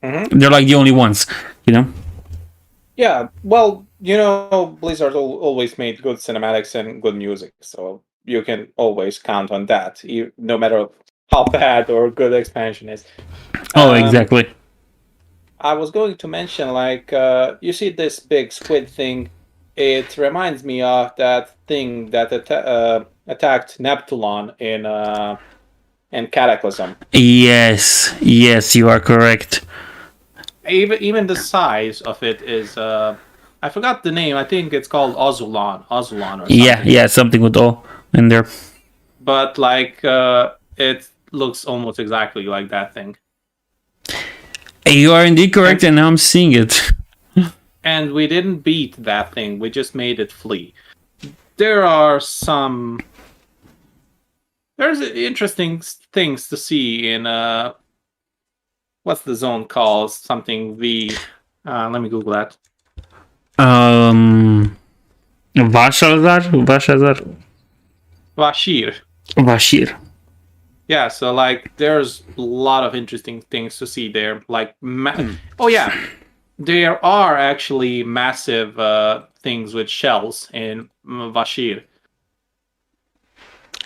they're like the only ones, Yeah, well, Blizzard always made good cinematics and good music, so you can always count on that, no matter how bad or good expansion is. Oh, exactly. I was going to mention, like, you see this big squid thing. It reminds me of that thing that attacked Neptulon in Cataclysm. Yes, you are correct. Even the size of it is I forgot the name. I think it's called Ozulon or something. Yeah, something with O in there. But like it looks almost exactly like that thing. You are indeed correct, and now I'm seeing it. And we didn't beat that thing. We just made it flee. there are some. There's interesting things to see in what's the zone called? Something V. Let me Google that. Vashazar. Vashir. Vashir. Yeah, so like there's a lot of interesting things to see there. Like, oh yeah, there are actually massive things with shells in Vashir.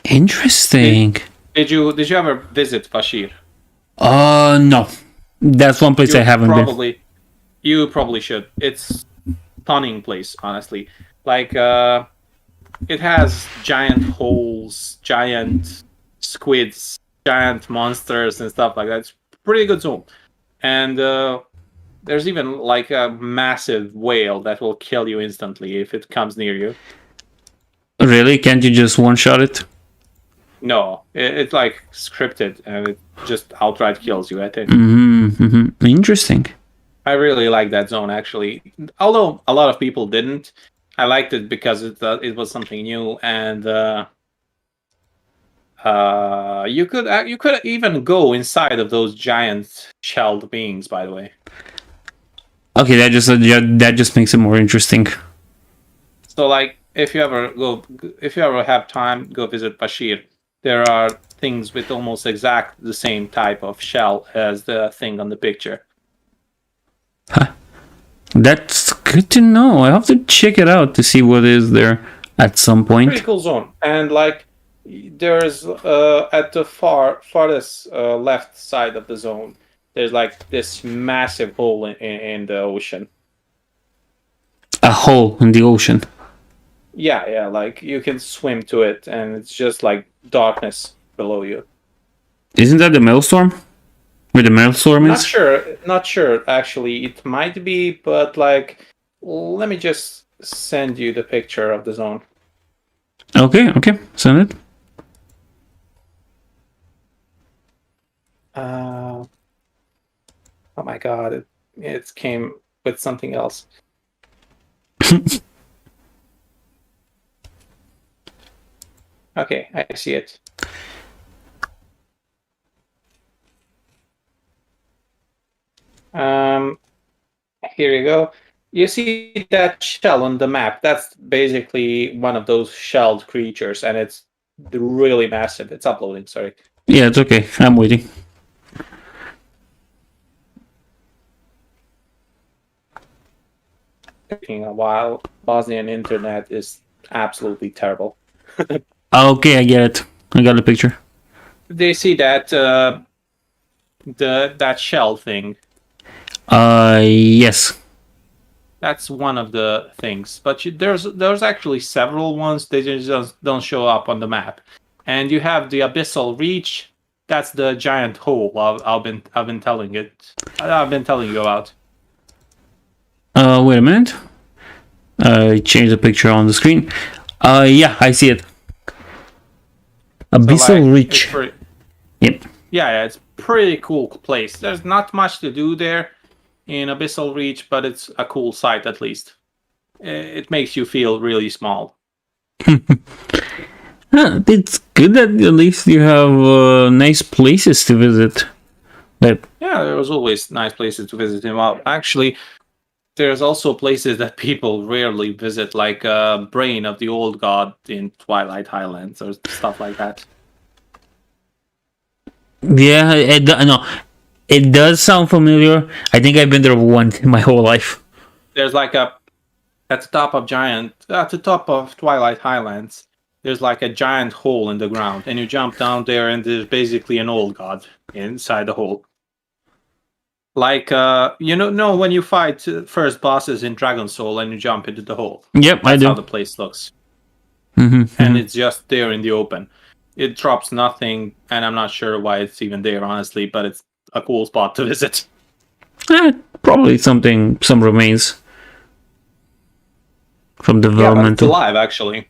Interesting. Did you ever visit Vashir? No. That's one place I haven't been. You probably should. It's stunning place, honestly. Like it has giant holes, giant squids, giant monsters and stuff like that. It's pretty good zone. And there's even like a massive whale that will kill you instantly if it comes near you. Really? Can't you just one-shot it? No, it's like scripted and it just outright kills you, I think. Interesting. I really like that zone, actually. Although a lot of people didn't. I liked it because it was something new, and you could even go inside of those giant shelled beings. By the way. Okay, that just makes it more interesting. So, like, if you ever have time, go visit Bashir. There are things with almost exact the same type of shell as the thing on the picture. Huh. That's good to know. I have to check it out to see what is there at some point. Pretty cool zone, and like there's at the farthest left side of the zone, there's like this massive hole in the ocean. A hole in the ocean. Yeah, like you can swim to it, and it's just like darkness below you. Isn't that the maelstrom? Where the maelstrom is? Not sure. Actually, it might be, but like, let me just send you the picture of the zone. Okay, send it. Oh my god, it came with something else. Okay, I see it. Here you go. You see that shell on the map? That's basically one of those shelled creatures, and it's really massive. It's uploading, sorry. Yeah, it's okay. I'm waiting. Taking a while. Bosnian internet is absolutely terrible. Okay, I get it. I got the picture. They see that that shell thing. Yes. That's one of the things, but there's actually several ones. They just don't show up on the map. And you have the abyssal reach. That's the giant hole I've been telling you about. Wait a minute. I changed the picture on the screen. Yeah, I see it. Abyssal So, like, reach. Yep. Yeah, it's pretty cool place. There's not much to do there in Abyssal Reach, but it's a cool site at least. It makes you feel really small. It's good that at least you have nice places to visit. Yeah, there was always nice places to visit in WoW. Actually, there's also places that people rarely visit, like Brain of the Old God in Twilight Highlands or stuff like that. Yeah, it does sound familiar. I think I've been there once in my whole life. There's like at the top of Twilight Highlands, there's like a giant hole in the ground, and you jump down there, and there's basically an old god inside the hole. Like when you fight first bosses in Dragon Soul and you jump into the hole. Yep, I do. That's how the place looks. And it's just there in the open. It drops nothing, and I'm not sure why it's even there, honestly, but it's a cool spot to visit. Probably some remains from development. Yeah, it's alive, actually.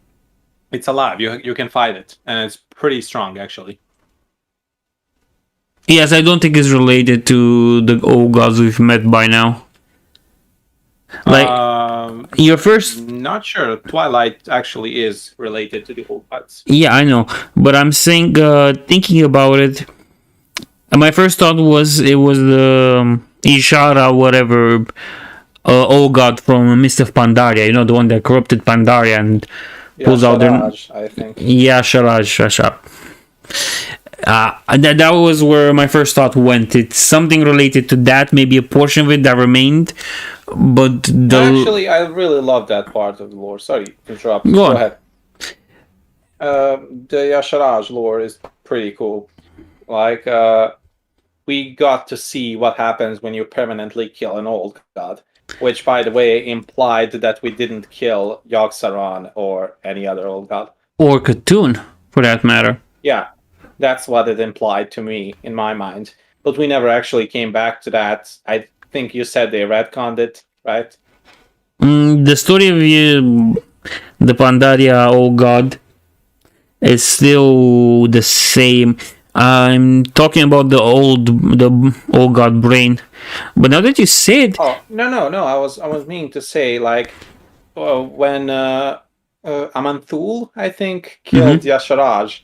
It's alive. You can fight it, and it's pretty strong, actually. Yes, I don't think it's related to the old gods we've met by now. Like your first not sure. Twilight actually is related to the old gods. Yeah, I know, but I'm saying, thinking about it, my first thought was it was the Ishara, whatever, old god from Mist of Pandaria. You know, the one that corrupted Pandaria and Yeah, pulls out their. Sharaj, I think. Yeah, Sharaj, Shashap. That was where my first thought went. It's something related to that, maybe a portion of it that remained, but Actually, I really love that part of the lore. Sorry to interrupt. Go Go on. ahead. The Yasharaj lore is pretty cool. Like, we got to see what happens when you permanently kill an old god, which, by the way, implied that we didn't kill Yogg-Saron or any other old god. or Khatun, for that matter. Yeah, that's what it implied to me in my mind. But we never actually came back to that. I think you said they retconned it, right? The story of the Pandaria, oh god, is still the same. I'm talking about the old god brain. But now that you said, Oh, no. I was meaning to say, like, when Amanthul, I think, killed Yasharaj,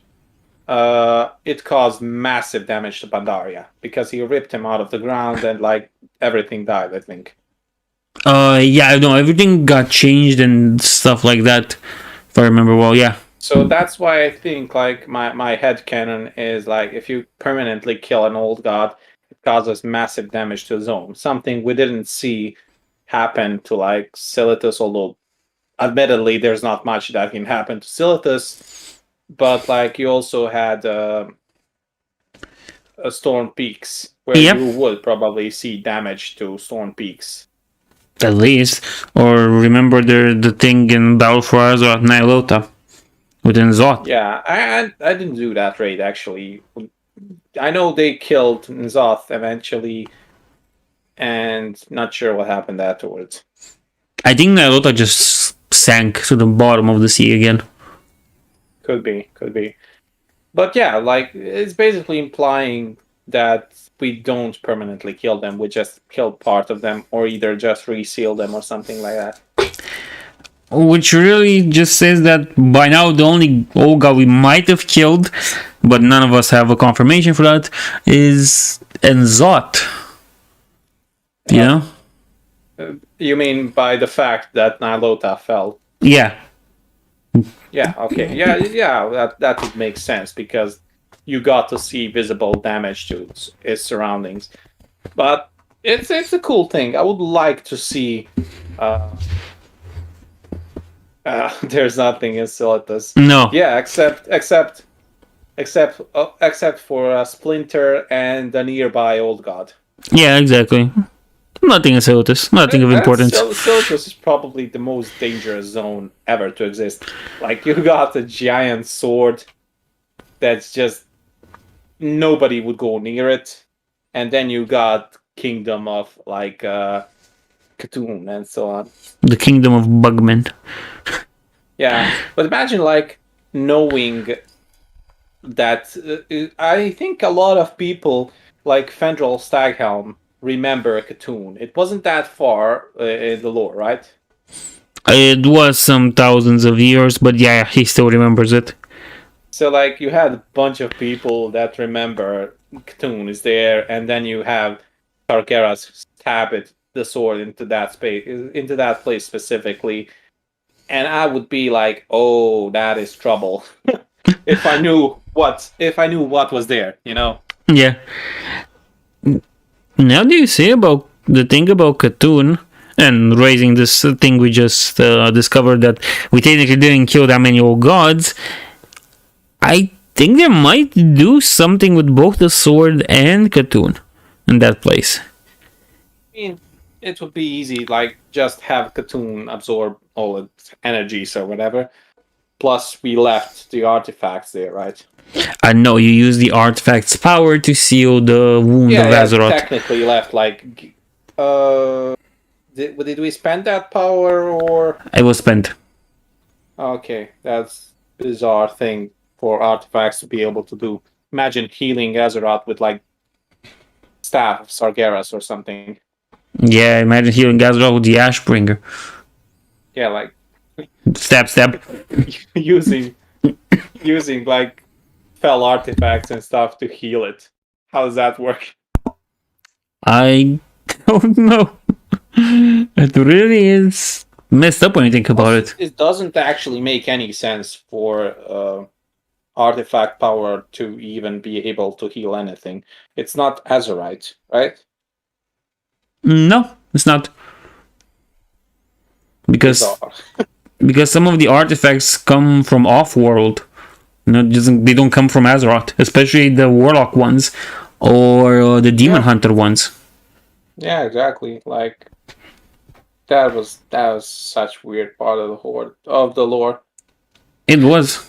it caused massive damage to Pandaria because he ripped him out of the ground and, like, everything died, I think. yeah, I know everything got changed and stuff like that. If I remember well, yeah. So that's why I think, like, my headcanon is, like, if you permanently kill an old god, it causes massive damage to the zone. Something we didn't see happen to, like, Silitus, although admittedly there's not much that can happen to Silitus, but, like, you also had a Storm Peaks, where Yep. you would probably see damage to Storm Peaks. At least, or remember the thing in Battle for Azeroth, Nihilota, within Zot. Yeah, I didn't do that raid, actually. I know they killed Nzoth eventually, and not sure what happened afterwards. I think Nihilota just sank to the bottom of the sea again. Could be. But yeah, like, it's basically implying that we don't permanently kill them, we just kill part of them, or either just reseal them or something like that. Which really just says that by now the only Olga we might have killed, but none of us have a confirmation for that, is Enzot. You know? You mean by the fact that Nilota fell? Yeah. Yeah, okay. Yeah, that would make sense because you got to see visible damage to its surroundings. But it's a cool thing. I would like to see. There's nothing in Silitus. No. Yeah, except for a Splinter and a nearby old god. Yeah, exactly. Nothing is Silitus. Nothing of importance. Silitus is probably the most dangerous zone ever to exist. Like, you got a giant sword that's just nobody would go near it, and then you got Kingdom of, like, Khatun and so on. The Kingdom of Bugmen. Yeah, but imagine, like, knowing that I think a lot of people, like Fendrel Staghelm, remember Khatun. It wasn't that far in the lore, right? It was some thousands of years, but yeah, he still remembers it. So, like, you had a bunch of people that remember Khatun is there, and then you have Targeras stab the sword into that space, into that place specifically, and I would be like, "Oh, that is trouble." if I knew what was there, you know. Yeah. Now do you say about the thing about Khatun and raising this thing we just discovered that we technically didn't kill that many old gods? I think they might do something with both the sword and Khatun in that place. I mean, it would be easy, like, just have Khatun absorb all its energies or whatever. Plus, we left the artifacts there, right? I know you use the artifact's power to seal the wound of Azeroth. Technically left, like, did we spend that power, or? It was spent. Okay, that's a bizarre thing for artifacts to be able to do. Imagine healing Azeroth with, like, Staff of Sargeras or something. Yeah, imagine healing Azeroth with the Ashbringer. Yeah, like, Stab, stab. using using like fell artifacts and stuff to heal it. How does that work? I don't know. It really is messed up when you think about Also, it. it doesn't actually make any sense for artifact power to even be able to heal anything. It's not Azurite, right? No, it's not. Because Bizarre. because some of the artifacts come from off-world. They don't come from Azeroth, especially the Warlock ones or the Demon Yeah, Hunter ones. yeah, exactly. Like that was such weird part of the horde of the lore. It was.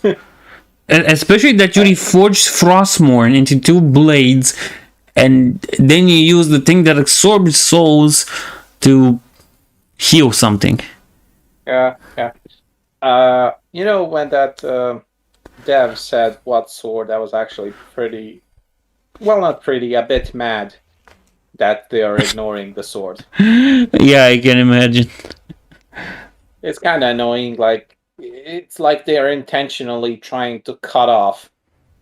Especially that you I, reforged Frostmourne into two blades, and then you use the thing that absorbs souls to heal something. yeah, yeah. You know when that dev said what sword, that was actually pretty well, not pretty, a bit mad that they are ignoring the sword. Yeah, I can imagine. It's kind of annoying. Like it's like they are intentionally trying to cut off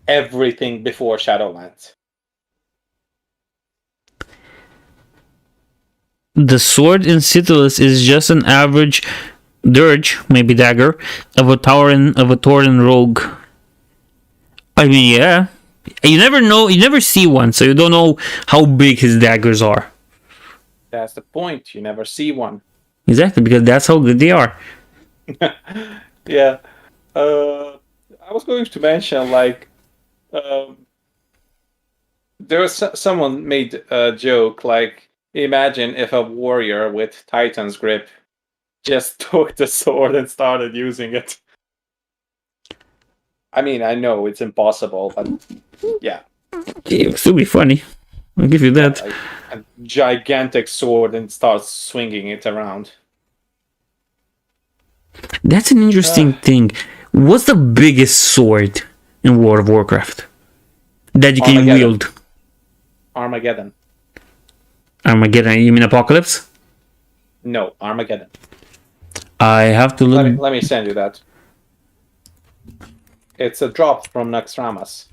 everything before Shadowlands. The sword in Citadel is just an average dirge, maybe dagger, of a Tauren rogue. I mean, yeah. You never know. You never see one, so you don't know how big his daggers are. That's the point. You never see one. Exactly, because that's how good they are. Yeah. I was going to mention like um, there was someone made a joke like imagine if a warrior with Titan's grip just took the sword and started using it. I mean, I know it's impossible, but yeah, It would still be funny. I'll give you yeah, that. like a gigantic sword and starts swinging it around. That's an interesting Uh, thing. What's the biggest sword in World of Warcraft that you can Armageddon. wield? Armageddon. Armageddon. You mean Apocalypse? No, Armageddon. I have to look. Let me send you that. It's a drop from Naxxramas.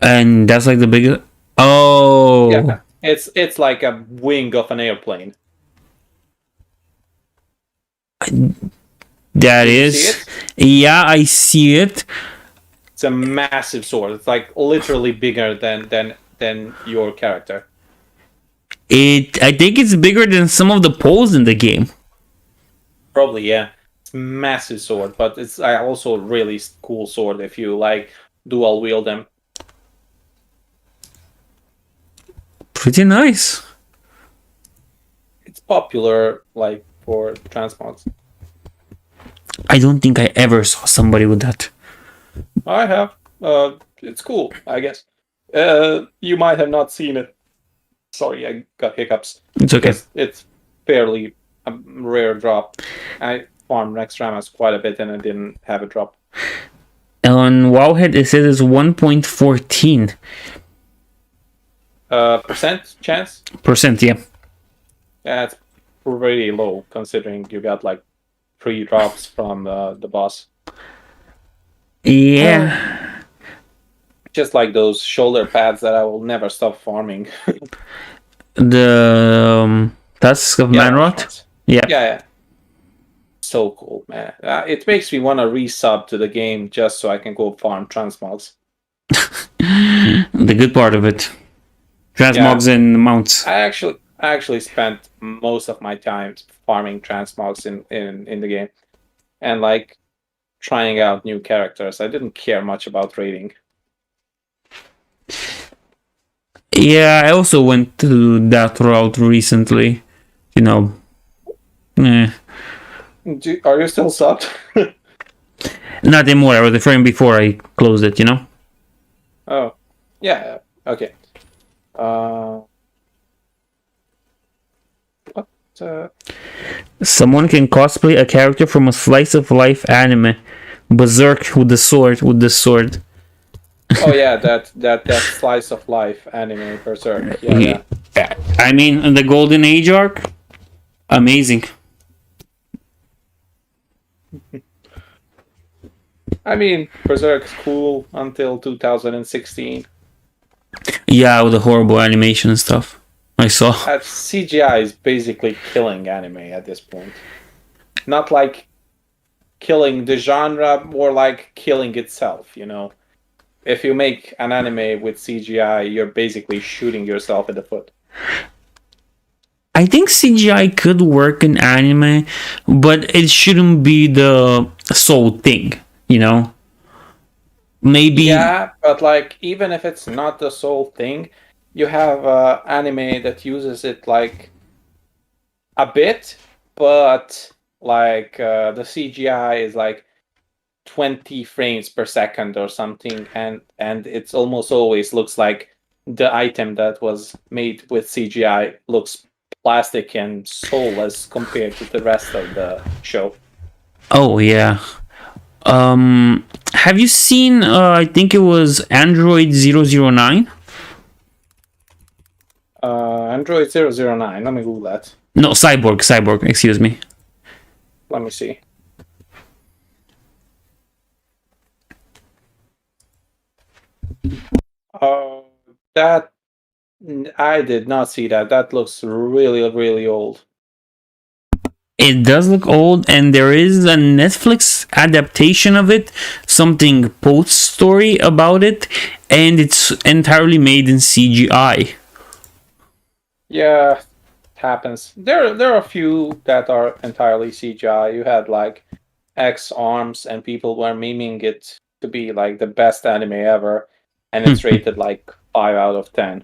And that's like the biggest. Oh, Yeah, it's like a wing of an airplane. that Do you see is. it? Yeah, I see it. It's a massive sword. It's like literally bigger than your character. I think it's bigger than some of the poles in the game. Probably, yeah. It's a massive sword, but it's also a really cool sword if you like dual wield them. Pretty nice. It's popular like for transmogs. I don't think I ever saw somebody with that. I have. It's cool, I guess. You might have not seen it. Sorry, I got hiccups It's okay. because it's fairly a rare drop. I farmed Naxxramas quite a bit and I didn't have a drop. On Wowhead, it says it's 1.14%. Percent chance? Yeah. That's pretty low considering you got like 3 drops from the boss. Yeah. Just like those shoulder pads that I will never stop farming. The Tusk of Yeah, Manrot. ones. Yeah. Yeah. So cool, man. It makes me want to resub to the game just so I can go farm transmogs. The good part of it. Transmogs and mounts. I actually spent most of my time farming transmogs in the game, and like trying out new characters. I didn't care much about raiding. Yeah, I also went to that route recently. You know. Eh. Are you still subbed? Not anymore. I was referring before I closed it, you know? Oh, yeah. Okay. What? Someone can cosplay a character from a slice of life anime. Berserk with the sword. Oh yeah, that slice of life anime Berserk. Yeah. I mean, the Golden Age arc, amazing. I mean, Berserk's cool until 2016. Yeah, with the horrible animation and stuff. I saw. CGI is basically killing anime at this point. Not like killing the genre, more like killing itself, you know? If you make an anime with CGI, you're basically shooting yourself in the foot. I think CGI could work in anime, but it shouldn't be the sole thing, you know? Maybe. Yeah, but like, even if it's not the sole thing, you have anime that uses it like a bit, but like the CGI is like 20 frames per second or something, and it's almost always looks like the item that was made with CGI looks plastic and soulless compared to the rest of the show. Oh, yeah. Have you seen, I think it was Android 009? Android 009, let me Google that. No, Cyborg, excuse me. Let me see. That I did not see that. That looks really, really old. It does look old, and there is a Netflix adaptation of it, something post story about it, and it's entirely made in CGI. Yeah, it happens. There are a few that are entirely CGI. You had like X Arms, and people were memeing it to be like the best anime ever, and it's rated like 5 out of 10.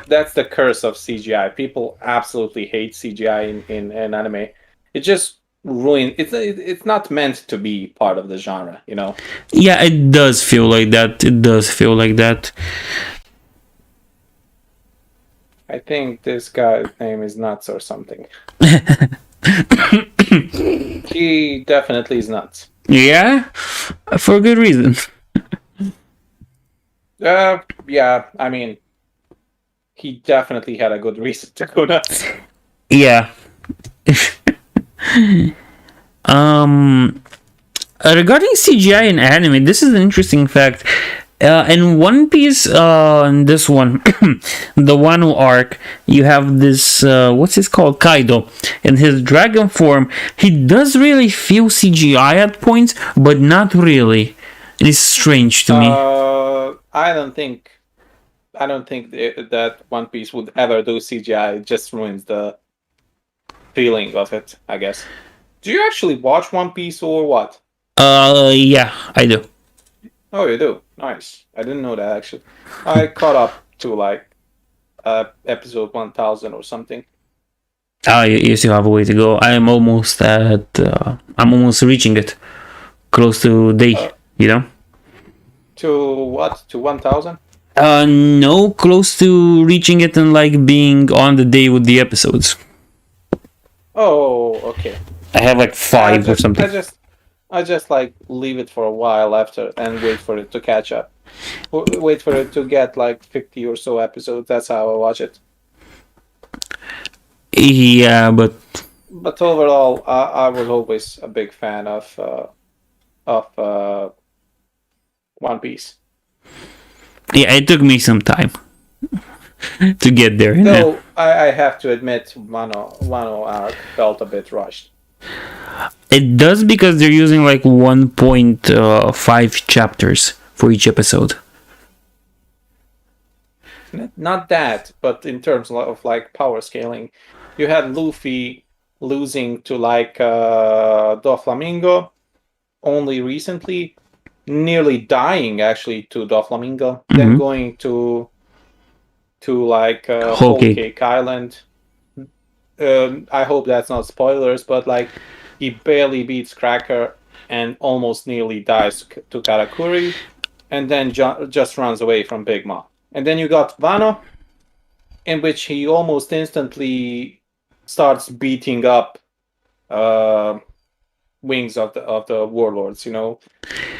That's the curse of CGI. People absolutely hate CGI in anime. It just ruins. It's not meant to be part of the genre, you know. Yeah, it does feel like that. It does feel like that. I think this guy's name is Nuts or something. He definitely is nuts. Yeah, for good reason. Yeah. I mean, he definitely had a good reason to go nuts. Yeah. Regarding CGI in anime, this is an interesting fact. In One Piece, in this one, the Wano arc, you have this, what's it called? Kaido. In his dragon form, he does really feel CGI at points, but not really. It is strange to me. I don't think that One Piece would ever do CGI. It just ruins the feeling of it, I guess. Do you actually watch One Piece or what? Yeah, I do. Oh, you do? Nice. I didn't know that actually. I caught up to like episode 1000 or something. You still have a way to go. I'm almost reaching it. Close to day, you know? To what? To 1000? No, close to reaching it and like being on the day with the episodes. Oh, okay. I have like 5 or something. I just like leave it for a while after and wait for it to catch up. Wait for it to get like 50 or so episodes. That's how I watch it. Yeah, but overall, I was always a big fan of One Piece. Yeah, it took me some time to get there. Though I have to admit, Wano arc felt a bit rushed. It does because they're using like 1.5 chapters for each episode. Not that, but in terms of like power scaling, you had Luffy losing to like Doflamingo only recently, nearly dying actually to Doflamingo, then going to like Whole Cake Island. I hope that's not spoilers, but like he barely beats Cracker and almost nearly dies to Karakuri, and then just runs away from Big Mom. And then you got Wano, in which he almost instantly starts beating up wings of the warlords, you know,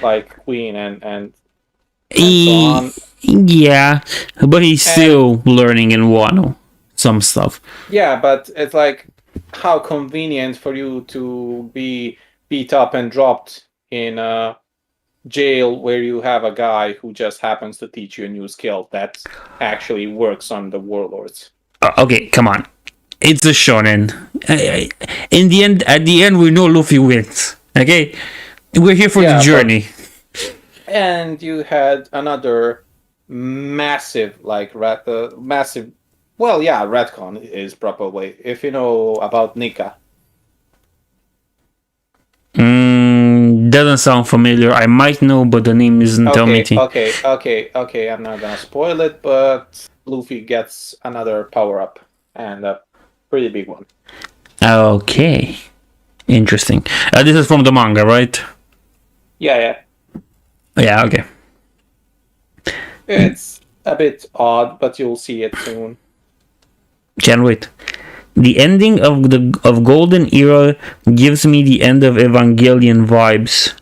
like Queen and so on. Yeah, but he's still learning in Wano some stuff. Yeah, but it's like how convenient for you to be beat up and dropped in a jail where you have a guy who just happens to teach you a new skill that actually works on the warlords. Okay, come on. It's a shonen. In the end, at the end, we know Luffy wins. Okay, we're here for the Yeah, but journey. and you had another massive massive. Well, yeah, retcon is proper way. If you know about Nika, Doesn't sound familiar. I might know, but the name isn't tell me okay, anything. okay. I'm not gonna spoil it, but Luffy gets another power up and a pretty big one. Okay, interesting. This is from the manga, right? Yeah, yeah. Yeah. Okay. It's a bit odd, but you'll see it soon. Can't wait. The ending of Golden Era gives me the end of Evangelion vibes.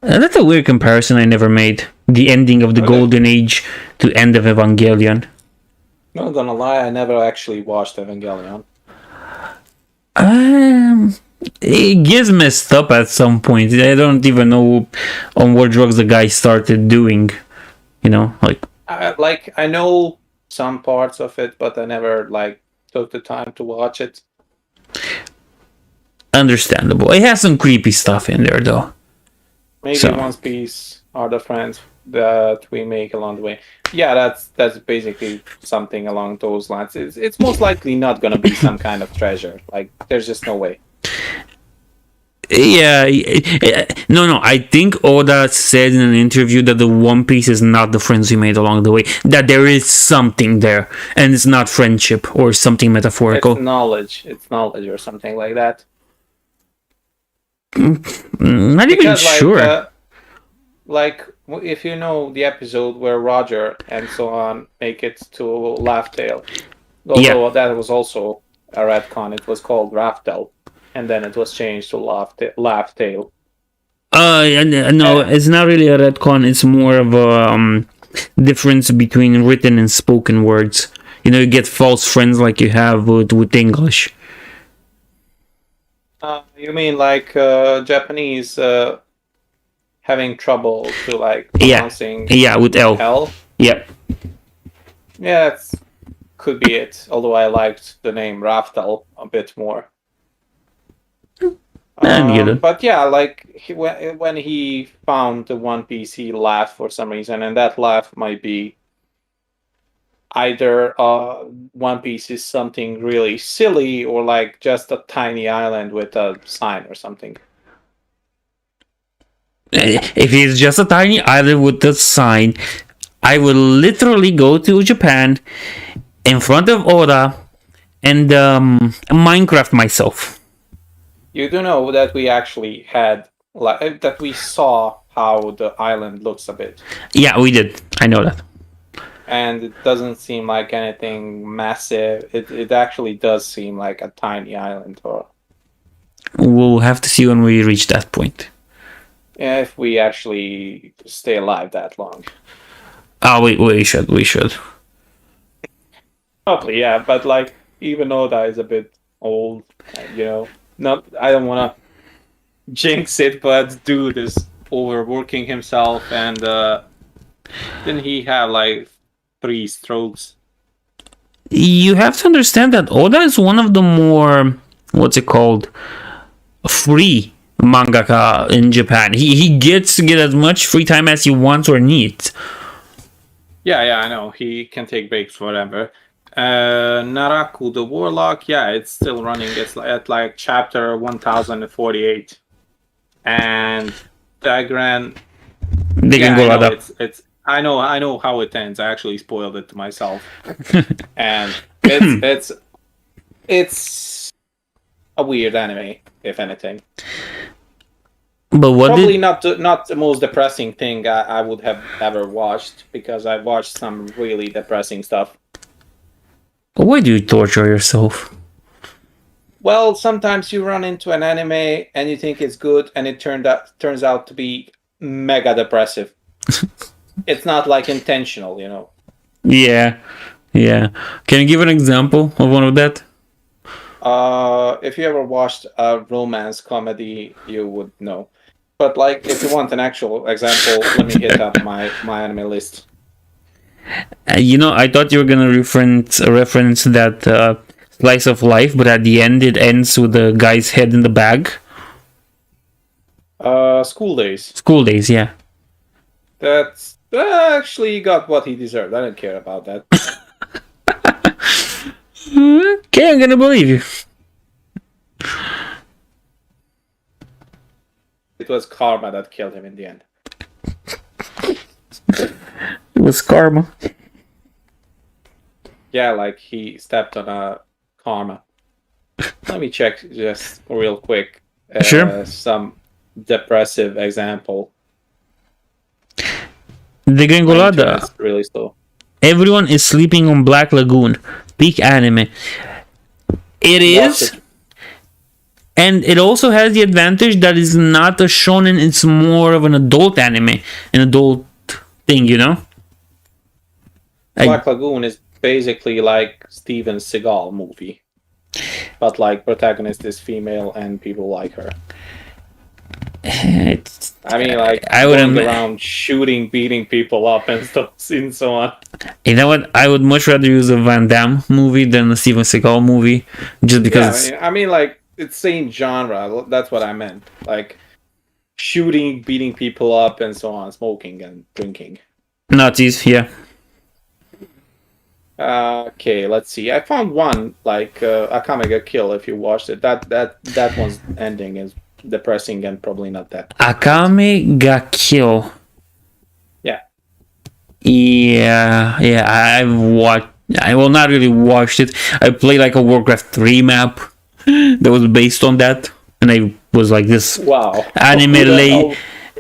That's a weird comparison I never made. The ending of the Okay. Golden Age to end of Evangelion. Not gonna lie, I never actually watched Evangelion. It gets messed up at some point. I don't even know on what drugs the guy started doing. You know, like I know some parts of it, but I never took the time to watch it. understandable. It has some creepy stuff in there though. Maybe So One Piece are the friends that we make along the way. Yeah, that's basically something along those lines. It's most likely not gonna be some kind of treasure. Like there's just no way. yeah, no. I think Oda said in an interview that the One Piece is not the friends we made along the way. That there is something there, and it's not friendship or something It's metaphorical. knowledge. It's knowledge or something like that. Not even Because sure. if you know the episode where Roger and so on make it to Laugh Tale, Yeah. although that was also a retcon, it was called Raftel, and then it was changed to Laugh Tale. No, Uh, it's not really a retcon. It's more of a difference between written and spoken words. You know, you get false friends like you have with English. you mean Japanese having trouble to Yeah, pronouncing yeah, with L. L? Yeah, Yeah, that could be it. Although I liked the name Raftel a bit more. and get it. But yeah, when he found the One Piece, he laughed for some reason, and that laugh might be either One Piece is something really silly or just a tiny island with a sign or something. If it's just a tiny island with the sign, I will literally go to Japan in front of Oda and Minecraft myself. You do know that we actually had that we saw how the island looks a bit, Yeah, we did. I know that. and it doesn't seem like anything massive. It actually does seem like a tiny island, or We'll have to see when we reach that point. if we actually stay alive that long. Oh, we should. Probably, yeah, but even Oda is a bit old, Not, I don't want to jinx it, but dude is overworking himself, and didn't he have 3 strokes? You have to understand that Oda is one of the more, what's it called, free mangaka in Japan. He gets to get as much free time as he wants or needs. Yeah, I know. He can take breaks forever. Naraku the Warlock, yeah, it's still running. It's at chapter 1048. And Dagran, They yeah, can go I know ladder. I know how it ends. I actually spoiled it to myself. And it's a weird anime, if anything. But what Probably did not the most depressing thing I would have ever watched, because I've watched some really depressing stuff. why do you torture yourself? Well, sometimes you run into an anime and you think it's good, and it turns out to be mega depressive. It's not intentional. Yeah, Yeah. Can you give an example of one of that? If you ever watched a romance comedy, you would know. But like, if you want an actual example, let me hit up my anime list. I thought you were gonna reference that slice of life, but at the end it ends with the guy's head in the bag. School Days. School Days, yeah. That actually got what he deserved. I don't care about that. Okay, I'm gonna believe you. It was karma that killed him in the end. It was karma. Yeah, like he stepped on a karma. Let me check just real quick. Sure. Some depressive example. The My Gringolada. internet's really slow. Everyone is sleeping on Black Lagoon. Peak anime. It Watch is. it. And it also has the advantage that it's not a shonen, it's more of an adult anime. An adult thing, Black Lagoon is basically like Steven Seagal movie, but like protagonist is female and people like her. I mean, like I would going around shooting, beating people up, and stuff, and so on. You know what? I would much rather use a Van Damme movie than a Steven Seagal movie, just because. Yeah, I mean, like it's same genre. That's what I meant. Like shooting, beating people up, and so on, smoking and drinking. Nazis, yeah. Okay, let's see. I found one like Akame ga Kill. If you watched it, that one's ending is depressing and probably not that. Akame ga Kill. Yeah. Yeah. I've watched. I will not really watched it. I played like a Warcraft 3 map that was based on that, and I was like this Wow. anime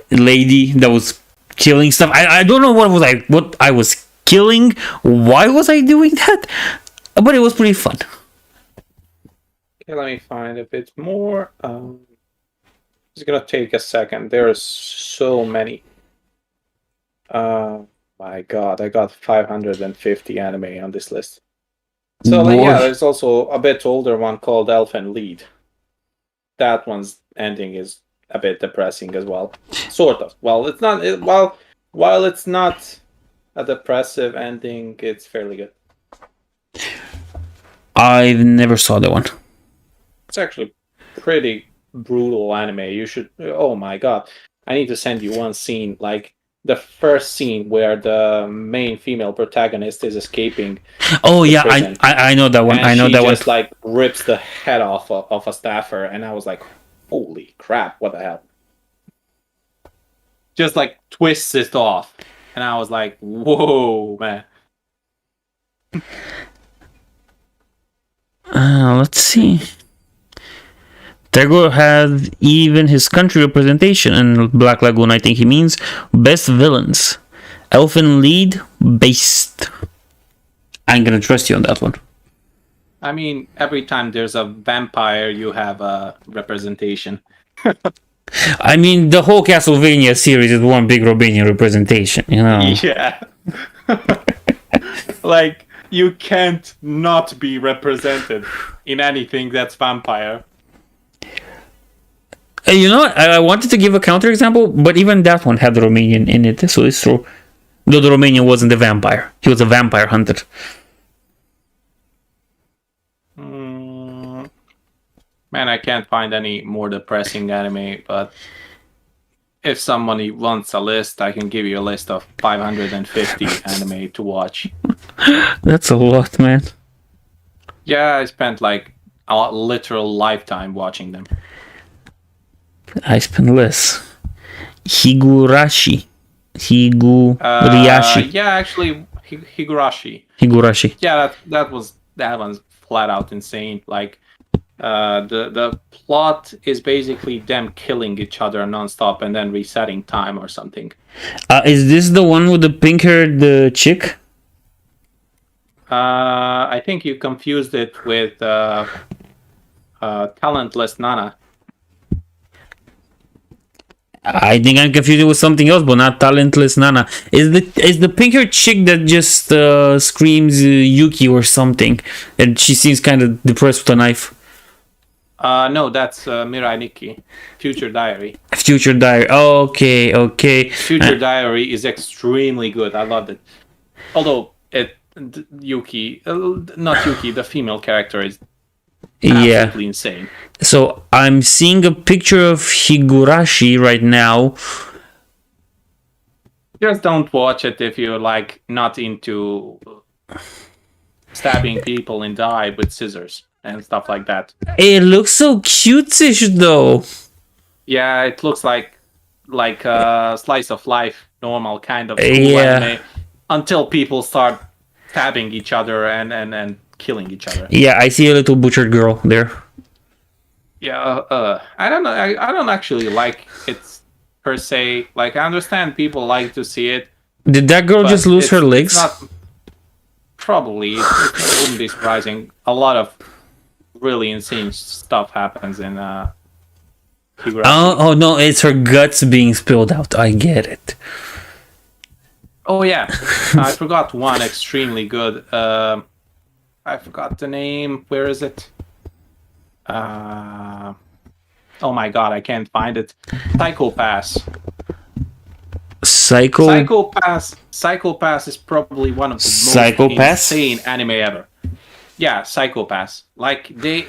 lady that was killing stuff. I don't know what I was killing. Why was I doing that? But it was pretty fun. Okay, let me find a bit more. It's gonna take a second. There are so many. My God, I got 550 anime on this list. So like, yeah, there's also a bit older one called Elf and Lead. That one's ending is a bit depressing as well, sort of. Well, it's not. While it's not a depressive ending, it's fairly good. I've never saw that one. It's actually pretty brutal anime. You should. Oh my God, I need to send you one scene. Like the first scene where the main female protagonist is escaping. Oh yeah, I know that one. And I know she that one. just like rips the head off of a staffer, and I was like, "Holy crap! What the hell?" Just like twists it off, and I was like, "Whoa, man!" Let's see. Tego has even his country representation in Black Lagoon. I think he means best villains. Elfin lead based. I'm gonna trust you on that one. I mean, every time there's a vampire, you have a representation. I mean, the whole Castlevania series is one big Romanian representation, Yeah. Like, you can't not be represented in anything that's vampire. You know what? I wanted to give a counterexample, but even that one had Romanian in it, so it's true. Though the Romanian wasn't a vampire. He was a vampire hunter. Man, I can't find any more depressing anime, but if somebody wants a list, I can give you a list of 550 anime to watch. That's a lot, man. Yeah, I spent like a literal lifetime watching them. I spent less. Higurashi. Higurashi. Yeah, actually, Higurashi. Higurashi. Yeah, that one's flat out insane. Like, the plot is basically them killing each other nonstop and then resetting time or something. Is this the one with the pink-haired chick? I think you confused it with Talentless Nana. I think I'm confused with something else, but not talentless Nana. Is the pink haired chick that just screams Yuki or something, and she seems kind of depressed with a knife? No, that's Mirai Nikki. Future Diary. Future Diary. Okay, okay. Future Diary is extremely good. I loved it. Although Yuki, not Yuki, the female character is Yeah. absolutely insane. So I'm seeing a picture of Higurashi right now. Just don't watch it if you're like not into stabbing people in the eye with scissors and stuff like that. It looks so cutesish though. Yeah, it looks like a slice of life, normal kind of Yeah. anime, until people start stabbing each other and killing each other. Yeah, I see a little butchered girl there. Yeah, I don't know. I don't actually like it per se. Like, I understand people like to see it. Did that girl but just lose her it's legs? not, probably. It wouldn't be surprising. A lot of really insane stuff happens in Higurashi. Oh no, it's her guts being spilled out. I get it. Oh yeah, I forgot one extremely good. I forgot the name. Where is it? Oh my god, I can't find it. Psychopass. Psychopass is probably one of the most insane anime ever. Yeah, Psychopass. Like they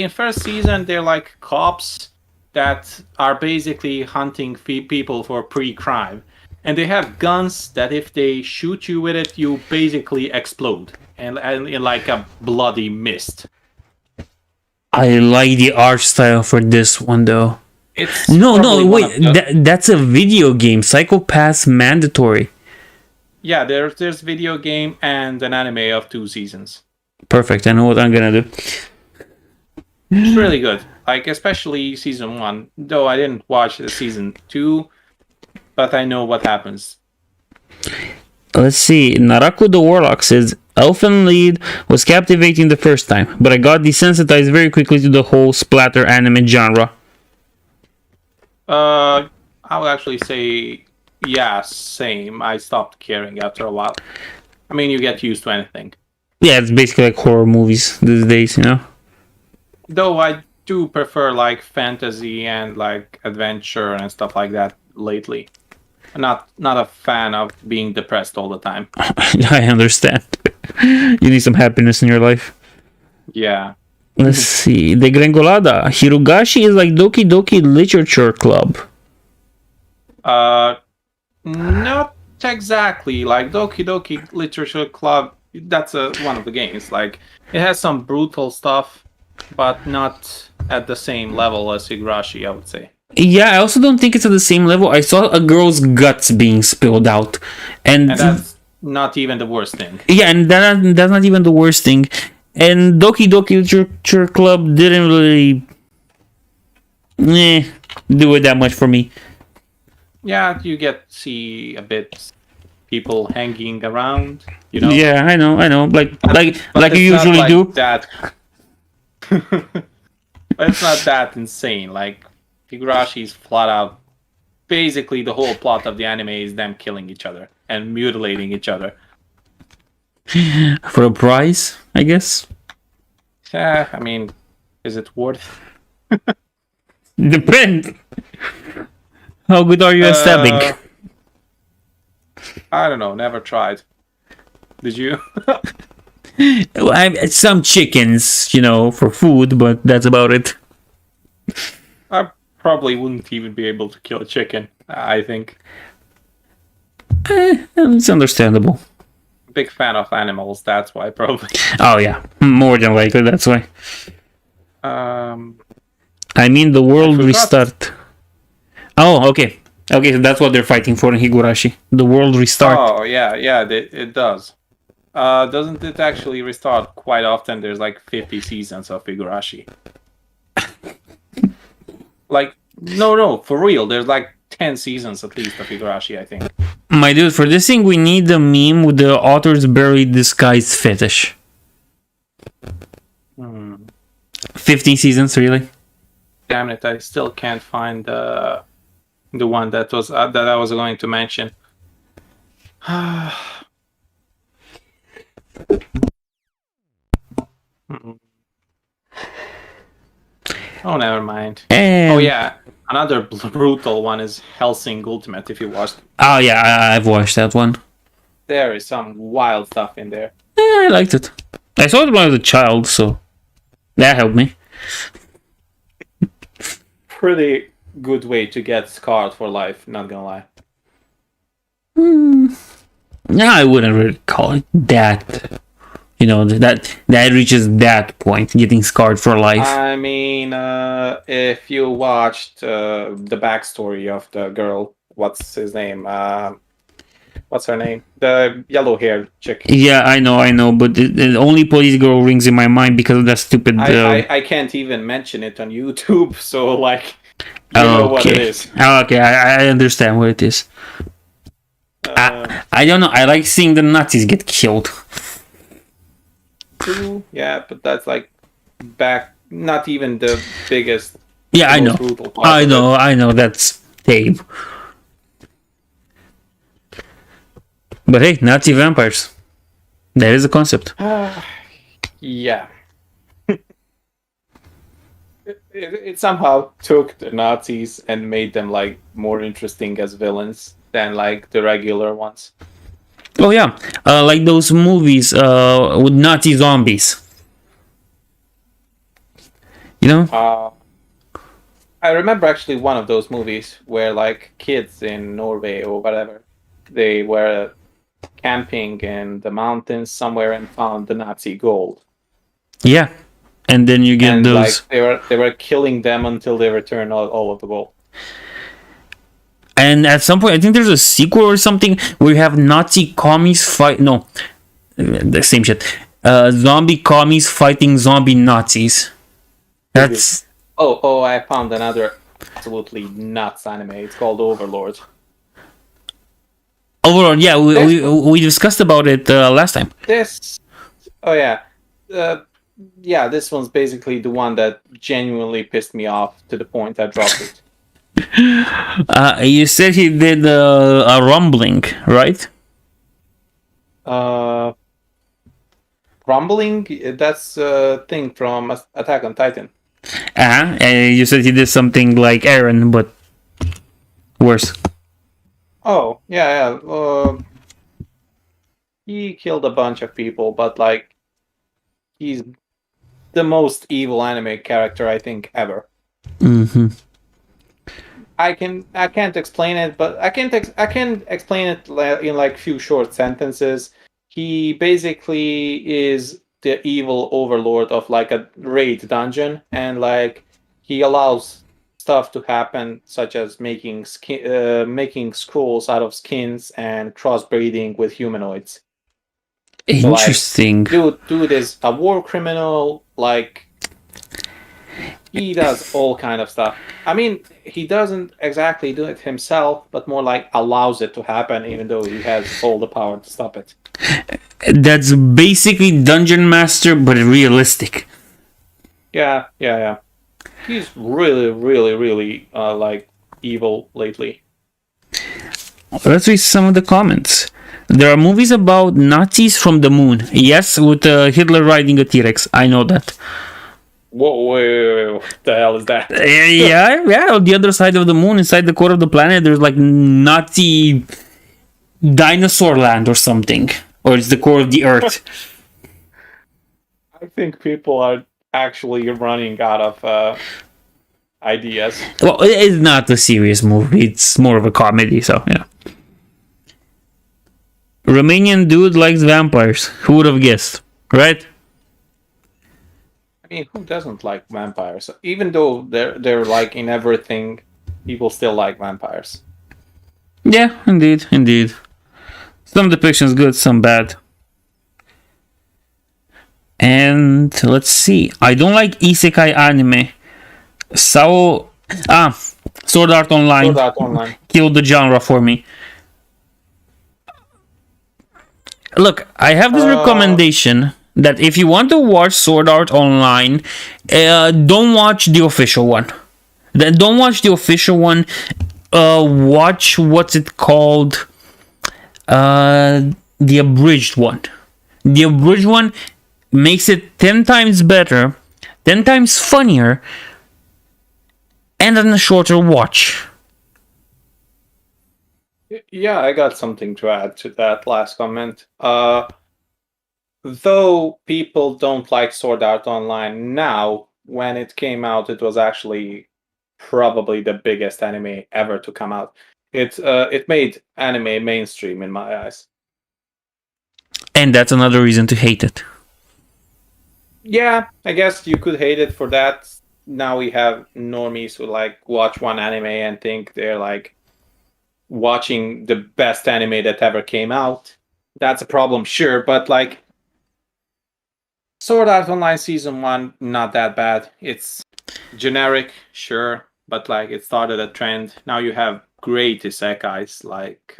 in first season they're like cops that are basically hunting people for pre-crime, and they have guns that if they shoot you with it, you basically explode and in like a bloody mist. I like the art style for this one though. It's No, wait. the, That's a video game. Psychopass mandatory. yeah, there's video game and an anime of 2 seasons. Perfect. I know what I'm gonna do. It's really good. Like, especially season 1. Though I didn't watch the season 2, but I know what happens. Let's see. Naraku the Warlock says Elfen Lead was captivating the first time, but I got desensitized very quickly to the whole splatter anime genre. I would actually say, yeah, same. I stopped caring after a while. I mean, you get used to anything. Yeah, it's basically like horror movies these days, you know? Though I do prefer like fantasy and like adventure and stuff like that lately. I'm not a fan of being depressed all the time. I understand. You need some happiness in your life. Yeah. Let's see. The Grengolada. Hirugashi is like Doki Doki Literature Club. Not exactly. Like Doki Doki Literature Club, that's one of the games. Like, it has some brutal stuff, but not at the same level as Higurashi, I would say. Yeah, I also don't think it's at the same level. I saw a girl's guts being spilled out. And that's not even the worst thing. Yeah, and that's not even the worst thing. And Doki Doki Literature Club didn't really do it that much for me. Yeah, you get to see a bit people hanging around, you know. Yeah, I know, like you usually like do. That. It's not that insane. Like, Higurashi is flat out. Basically, the whole plot of the anime is them killing each other and mutilating each other. For a prize, I guess. Yeah, I mean, is it worth? Depends. How good are you at stabbing? I don't know. Never tried. Did you? Well, some chickens, for food, but that's about it. I probably wouldn't even be able to kill a chicken, I think. It's understandable. Big fan of animals, that's why, probably. Oh, yeah. More than likely, that's why. I mean, the world restart. Oh, okay. Okay, so that's what they're fighting for in Higurashi. The world restart. Oh, yeah, it does. Doesn't it actually restart quite often? There's like 50 seasons of Higurashi. Like, no, for real. There's like 10 seasons at least of Higurashi, I think. My dude, for this thing, we need the meme with the author's buried disguised fetish. 15 seasons, really? Damn it, I still can't find the the one that was that I was going to mention. Oh, never mind. Oh yeah, another brutal one is Helsing Ultimate. If you watched, Oh yeah, I've watched that one. there is some wild stuff in there. Yeah, I liked it. I saw it when I was a child, so that helped me. Pretty good way to get scarred for life. Not gonna lie. Yeah, I wouldn't really call it that. You know, that reaches that point, getting scarred for life. I mean, if you watched the backstory of the girl, what's his name? What's her name? The yellow-haired chick. Yeah, I know, but the only Police Girl rings in my mind because of that stupid. I can't even mention it on YouTube, so like, you know what it is. Okay, I understand what it is. I don't know. I like seeing the Nazis get killed. True, yeah, but that's like not even the biggest. Yeah, I know. I know. That's tame. But hey, Nazi vampires. That is a concept. Yeah. It somehow took the Nazis and made them like more interesting as villains than like the regular ones. Oh yeah, like those movies with Nazi zombies. You know? I remember actually one of those movies where like kids in Norway or whatever, they were camping in the mountains somewhere and found the Nazi gold. Yeah, and then you get those. Like they were killing them until they returned all of the gold. And at some point, I think there's a sequel or something where you have Nazi commies fight. No, the same shit. Zombie commies fighting zombie Nazis. That's. Oh! I found another absolutely nuts anime. It's called Overlord. Overall, yeah, we discussed about it last time. This one's basically the one that genuinely pissed me off to the point I dropped it. You said he did a rumbling, right? Rumbling? That's a thing from Attack on Titan. And you said he did something like Eren, but worse. Oh, yeah. He killed a bunch of people, but like, he's the most evil anime character I think ever. Mm-hmm. I can't explain it, but I can explain it in like few short sentences. He basically is the evil overlord of like a raid dungeon, and like he allows stuff to happen, such as making skulls out of skins and crossbreeding with humanoids. Interesting. So, like, dude is a war criminal. Like, he does all kind of stuff. I mean, he doesn't exactly do it himself, but more like allows it to happen, even though he has all the power to stop it. That's basically Dungeon Master, but realistic. Yeah. He's really like evil lately. Let's read some of the comments. There are movies about Nazis from the moon. Yes, with Hitler riding a T-Rex. I know that. Whoa, what the hell is that? yeah. On the other side of the moon, inside the core of the planet, there's like Nazi dinosaur land or something. Or it's the core of the Earth. I think people are actually running out of ideas. Well, it's not a serious movie. It's more of a comedy, so, yeah. Romanian dude likes vampires. Who would have guessed? Right? I mean, who doesn't like vampires? Even though they're like in everything, people still like vampires. Yeah, indeed. Some depictions good, some bad. And let's see. I don't like isekai anime. Sword Art Online. Sword Art Online killed the genre for me. Look, I have this recommendation that if you want to watch Sword Art Online, don't watch the official one. Then don't watch the official one. watch what's it called? The abridged one. The abridged one makes it 10 times better, 10 times funnier, and then a shorter watch. Yeah, I got something to add to that last comment. Though people don't like Sword Art Online now, when it came out, it was actually probably the biggest anime ever to come out. It made anime mainstream in my eyes. And that's another reason to hate it. Yeah, I guess you could hate it for that. Now we have normies who like watch one anime and think they're like watching the best anime that ever came out. That's a problem, sure, but like Sword Art Online Season 1, not that bad. It's generic, sure, but like it started a trend. Now you have great isekais like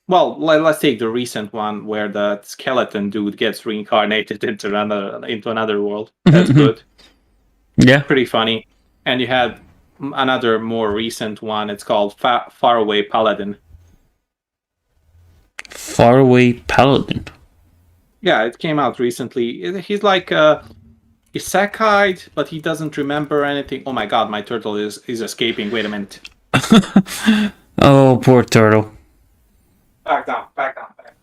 well, let's take the recent one where the skeleton dude gets reincarnated into another world. That's good. Yeah. Pretty funny. And you had another more recent one. It's called Faraway Paladin. Faraway Paladin. Yeah, it came out recently. He's like isekai, but he doesn't remember anything. Oh my god, my turtle is escaping. Wait a minute. Oh, poor turtle. Back down, back down, back down.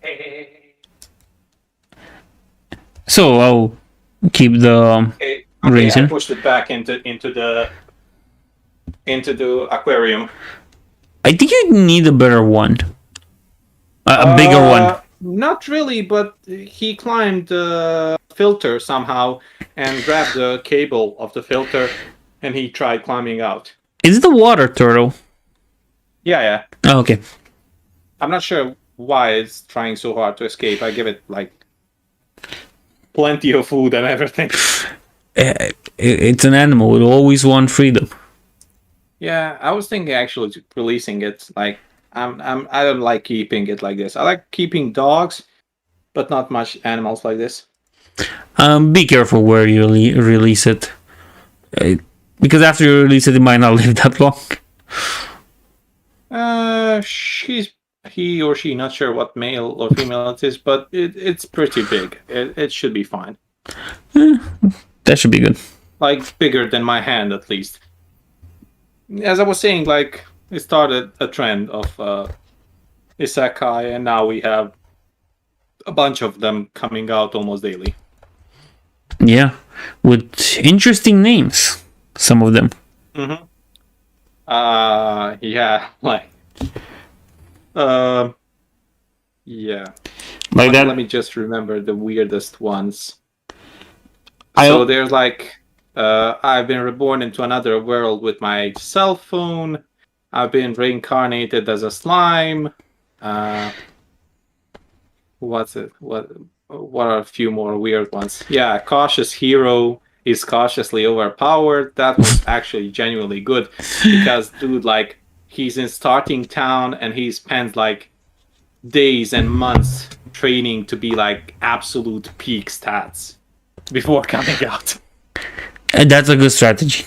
Hey. So I'll keep the Okay, reason. I pushed it back into the aquarium. I think you need a better one. A bigger one. Not really, but he climbed the filter somehow and grabbed the cable of the filter, and he tried climbing out. Is it a water turtle? Yeah. Oh, okay. I'm not sure why it's trying so hard to escape. I give it like plenty of food and everything. It's an animal. It'll always want freedom. Yeah, I was thinking actually releasing it. Like I don't like keeping it like this. I like keeping dogs, but not much animals like this. Be careful where you release it. Because after you release it, it might not live that long. He or she, not sure what male or female it is, but it's pretty big. It should be fine. That should be good. Like bigger than my hand at least. As I was saying, like it started a trend of isekai, and now we have a bunch of them coming out almost daily. Yeah, with interesting names. Some of them. Mm-hmm. Yeah, like, yeah. Like that. Let me just remember the weirdest ones. So there's like, I've been reborn into another world with my cell phone. I've been reincarnated as a slime. What's it? What are a few more weird ones? Yeah, cautious hero is cautiously overpowered. That was actually genuinely good because dude, like, he's in starting town and he spends like days and months training to be like absolute peak stats before coming out. And that's a good strategy.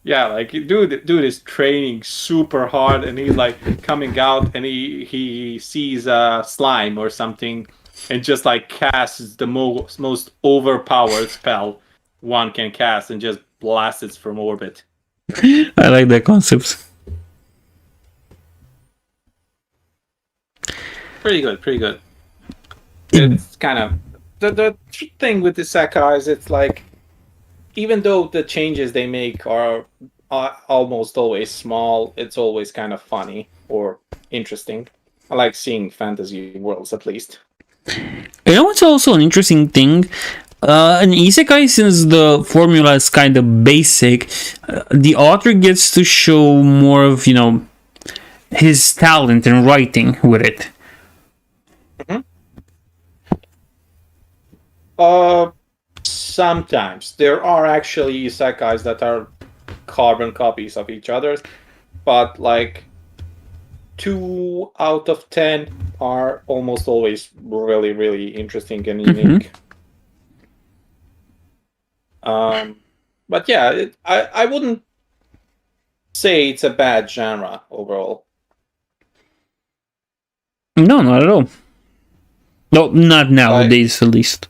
Yeah, like dude is training super hard and he's like coming out and he sees a slime or something and just like casts the most overpowered spell one can cast and just blasts it from orbit. I like that concept. Pretty good. It's kind of the thing with the isekai is it's like even though the changes they make are almost always small, it's always kind of funny or interesting. I like seeing fantasy worlds at least. You know what's also an interesting thing? An isekai, since the formula is kind of basic, the author gets to show more of, his talent in writing with it. Sometimes there are actually isekais that are carbon copies of each other, but like 2 out of 10 are almost always really, really interesting and unique. But yeah, I wouldn't say it's a bad genre overall. No, not at all. No, not Like, nowadays, at least.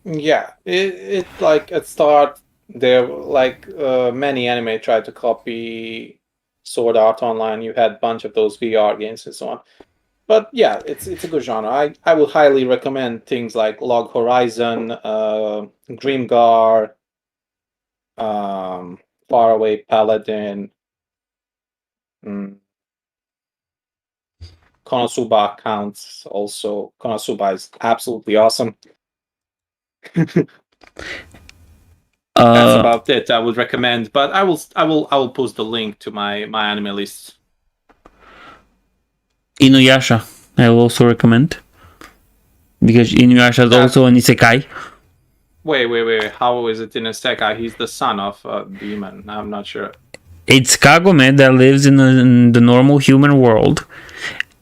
yeah, it like at start there like many anime tried to copy Sword Art Online. You had a bunch of those VR games and so on. But yeah, it's a good genre. I would highly recommend things like Log Horizon, Grimgar, um, Faraway Paladin, mm, Konosuba counts also. Konosuba is absolutely awesome. That's Uh, about it. I would recommend, but I will post the link to my anime list. Inuyasha, I will also recommend because Inuyasha is That also an isekai. wait. How is it in a Isekai? He's the son of a demon. I'm not sure. It's Kagome that lives in the normal human world,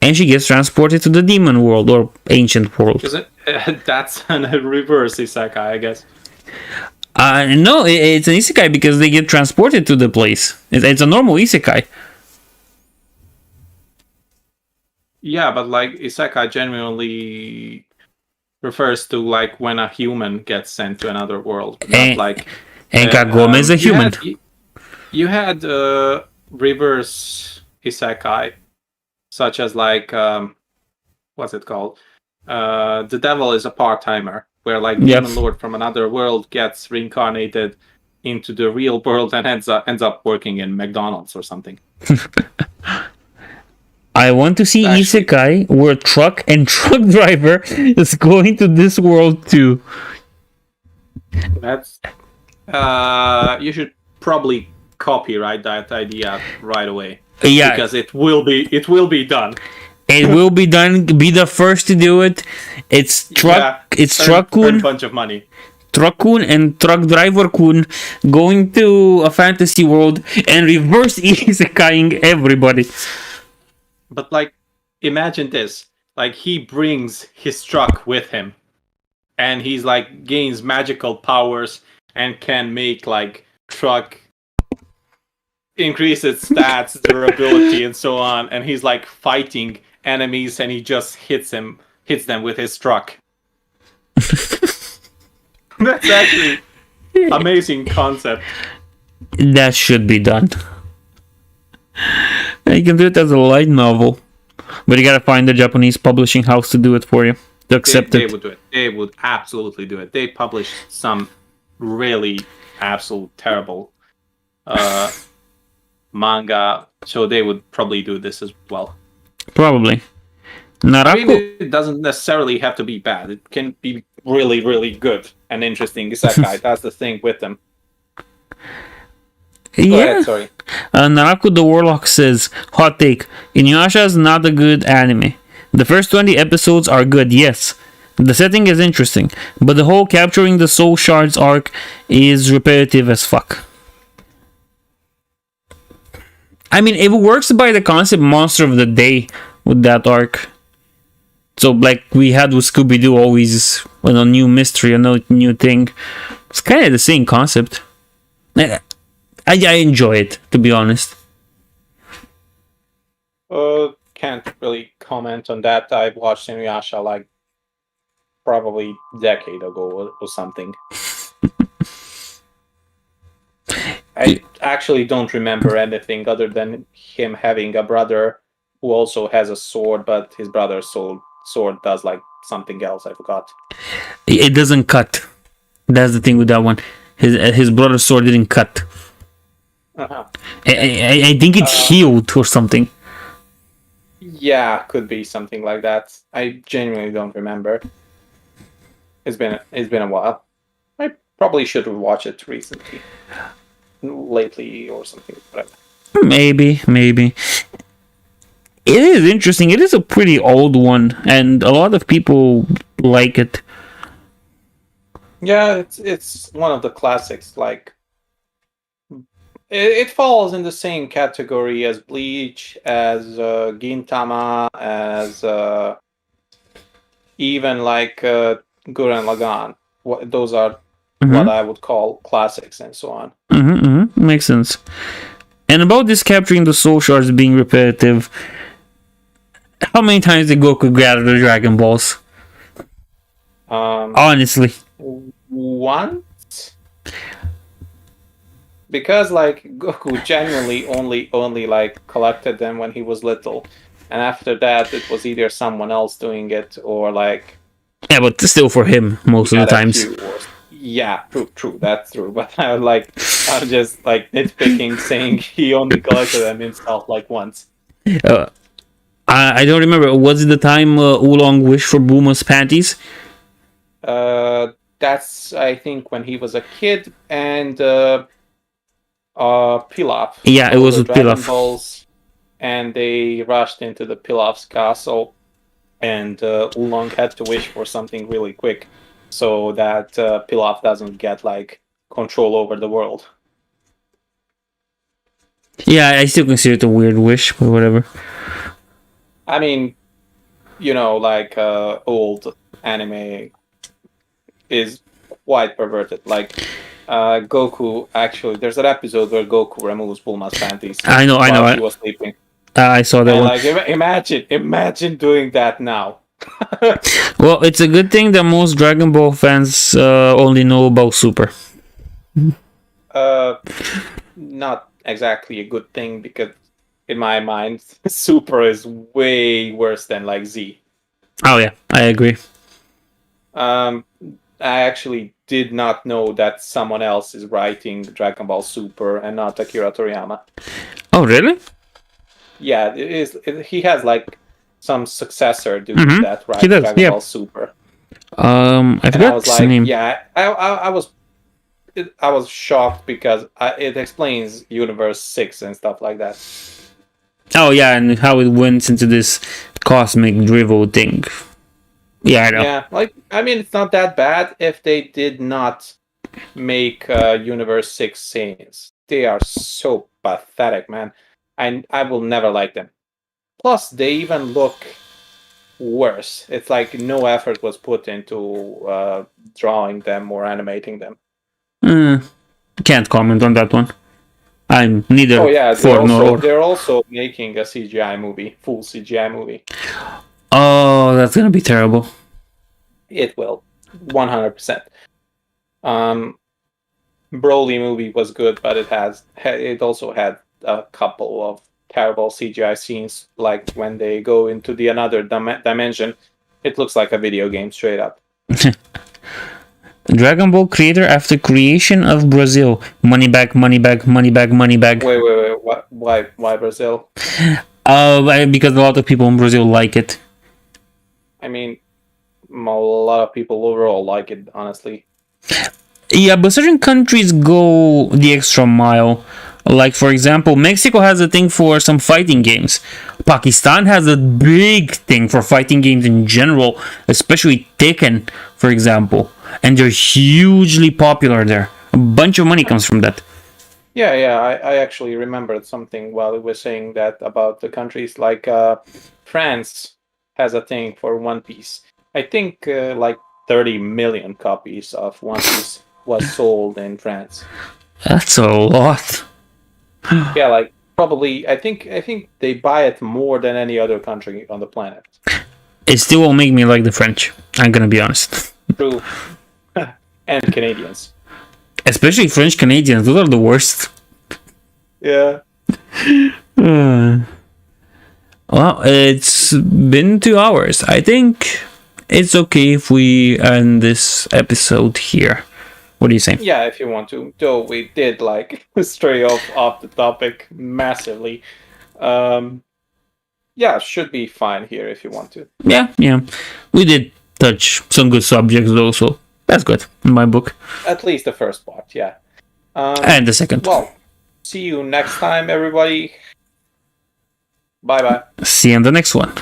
and she gets transported to the demon world or ancient world. Is it? That's a reverse Isekai, I guess. No, it's an isekai because they get transported to the place. It's a normal isekai. Yeah, but like Isekai genuinely refers to like when a human gets sent to another world, not And, like and Kagome is a you human. had reverse Isekai, such as like what's it called? The devil is a part timer, where like Yep. demon lord from another world gets reincarnated into the real world and ends up working in McDonald's or something. I want to see Actually, isekai where truck and truck driver is going to this world too. that's you should probably copyright that idea right away Yeah, because it will be done. it will be done. Be the first to do it. It's truck. Yeah, It's earn a truck-kun, bunch of money. truck-kun, and truck driver-kun going to a fantasy world and reverse isekaiing everybody. But like, imagine this: like he brings his truck with him, and he's like gains magical powers and can make like truck increase its stats, durability, and so on. And he's like fighting enemies, and he just hits them with his truck. That's actually amazing concept. That should be done. You can do it as a light novel, but you gotta find a Japanese publishing house to do it for you to accept They it. would do it. They would absolutely do it. They publish some really absolute terrible manga, so they would probably do this as well. Probably. I mean, Naraku. it doesn't necessarily have to be bad. It can be really, really good and interesting isekai. That's the thing with them. Go Yeah. ahead, sorry. Naraku the Warlock says, hot take, Inuyasha is not a good anime. The first 20 episodes are good, yes. The setting is interesting, but the whole capturing the soul shards arc is repetitive as fuck. I mean, it works by the concept monster of the day with that arc. So, like we had with Scooby Doo, always a new mystery, a new thing. It's kind of the same concept. I enjoy it, to be honest. Can't really comment on that. I watched Inuyasha like probably a decade ago or something. I actually don't remember anything other than him having a brother who also has a sword, but his brother's sword does like something else. I forgot. It doesn't cut. That's the thing with that one. His brother's sword didn't cut. Uh-huh. I think it healed or something. Yeah, could be something like that. I genuinely don't remember. It's been a while. I probably should have watched it lately or something. Whatever. Maybe. It is interesting. It is a pretty old one, and a lot of people like it. Yeah, it's one of the classics. Like it falls in the same category as Bleach, as Gintama, as even like Gurren Lagann. Those are what I would call classics and so on. Makes sense. And about this capturing the soul shards being repetitive, how many times did Goku gather the Dragon Balls? Honestly. Once? Because like Goku genuinely only like collected them when he was little. And after that it was either someone else doing it or like Yeah, but still for him most of the times. Yeah, true, that's true. But I'm just like nitpicking, saying he only collected them himself like once. I don't remember. Was it the time Oolong wished for Bulma's panties? That's I think when he was a kid, and Pilaf. Yeah, it was with Dragon Pilaf. Balls, and they rushed into the Pilaf's castle, and Oolong had to wish for something really quick, so that Pilaf doesn't get like control over the world. Yeah, I still consider it a weird wish, but whatever. I mean, like old anime is quite perverted. Like Goku, actually, there's an episode where Goku removes Bulma's panties. I know. She was sleeping. I saw that and one. Like, imagine doing that now. Well, it's a good thing that most Dragon Ball fans only know about Super. Not exactly a good thing, because in my mind, Super is way worse than like Z. Oh yeah, I agree. I actually did not know that someone else is writing Dragon Ball Super and not Akira Toriyama. Oh really? Yeah, he has like some successor doing that, right? Dragon Ball Super. I forgot his name. Yeah, I was shocked because it explains Universe 6 and stuff like that. Oh yeah, and how it went into this cosmic drivel thing. Yeah, I know. Yeah, like, I mean, it's not that bad if they did not make Universe 6 scenes. They are so pathetic, man. I will never like them. Plus, they even look worse. It's like no effort was put into drawing them or animating them. Can't comment on that one. I'm neither they're also making a CGI movie, full CGI movie. Oh, that's gonna be terrible. It will, 100%. Broly movie was good, but it also had a couple of terrible CGI scenes, like when they go into the another dimension. It looks like a video game straight up. Dragon Ball creator after creation of Brazil. Money back, money back, money back, money back. Wait. Why Brazil? Because a lot of people in Brazil like it. I mean, a lot of people overall like it, honestly. Yeah, but certain countries go the extra mile. Like, for example, Mexico has a thing for some fighting games. Pakistan has a big thing for fighting games in general, especially Tekken, for example. And they're hugely popular there. A bunch of money comes from that. Yeah, I actually remembered something while we were saying that about the countries. Like France has a thing for One Piece. I think like 30 million copies of One Piece was sold in France. That's a lot. Yeah, like probably I think they buy it more than any other country on the planet. It still won't make me like the French. I'm gonna be honest. True. And Canadians. Especially French Canadians. Those are the worst. Yeah. Well, it's been 2 hours. I think it's okay if we end this episode here. What do you say? Yeah, if you want to. Though we did like stray off the topic massively. Yeah, should be fine here if you want to. Yeah. We did touch some good subjects though, so that's good in my book. At least the first part, yeah. And the second. Well, see you next time, everybody. Bye-bye. See you in the next one.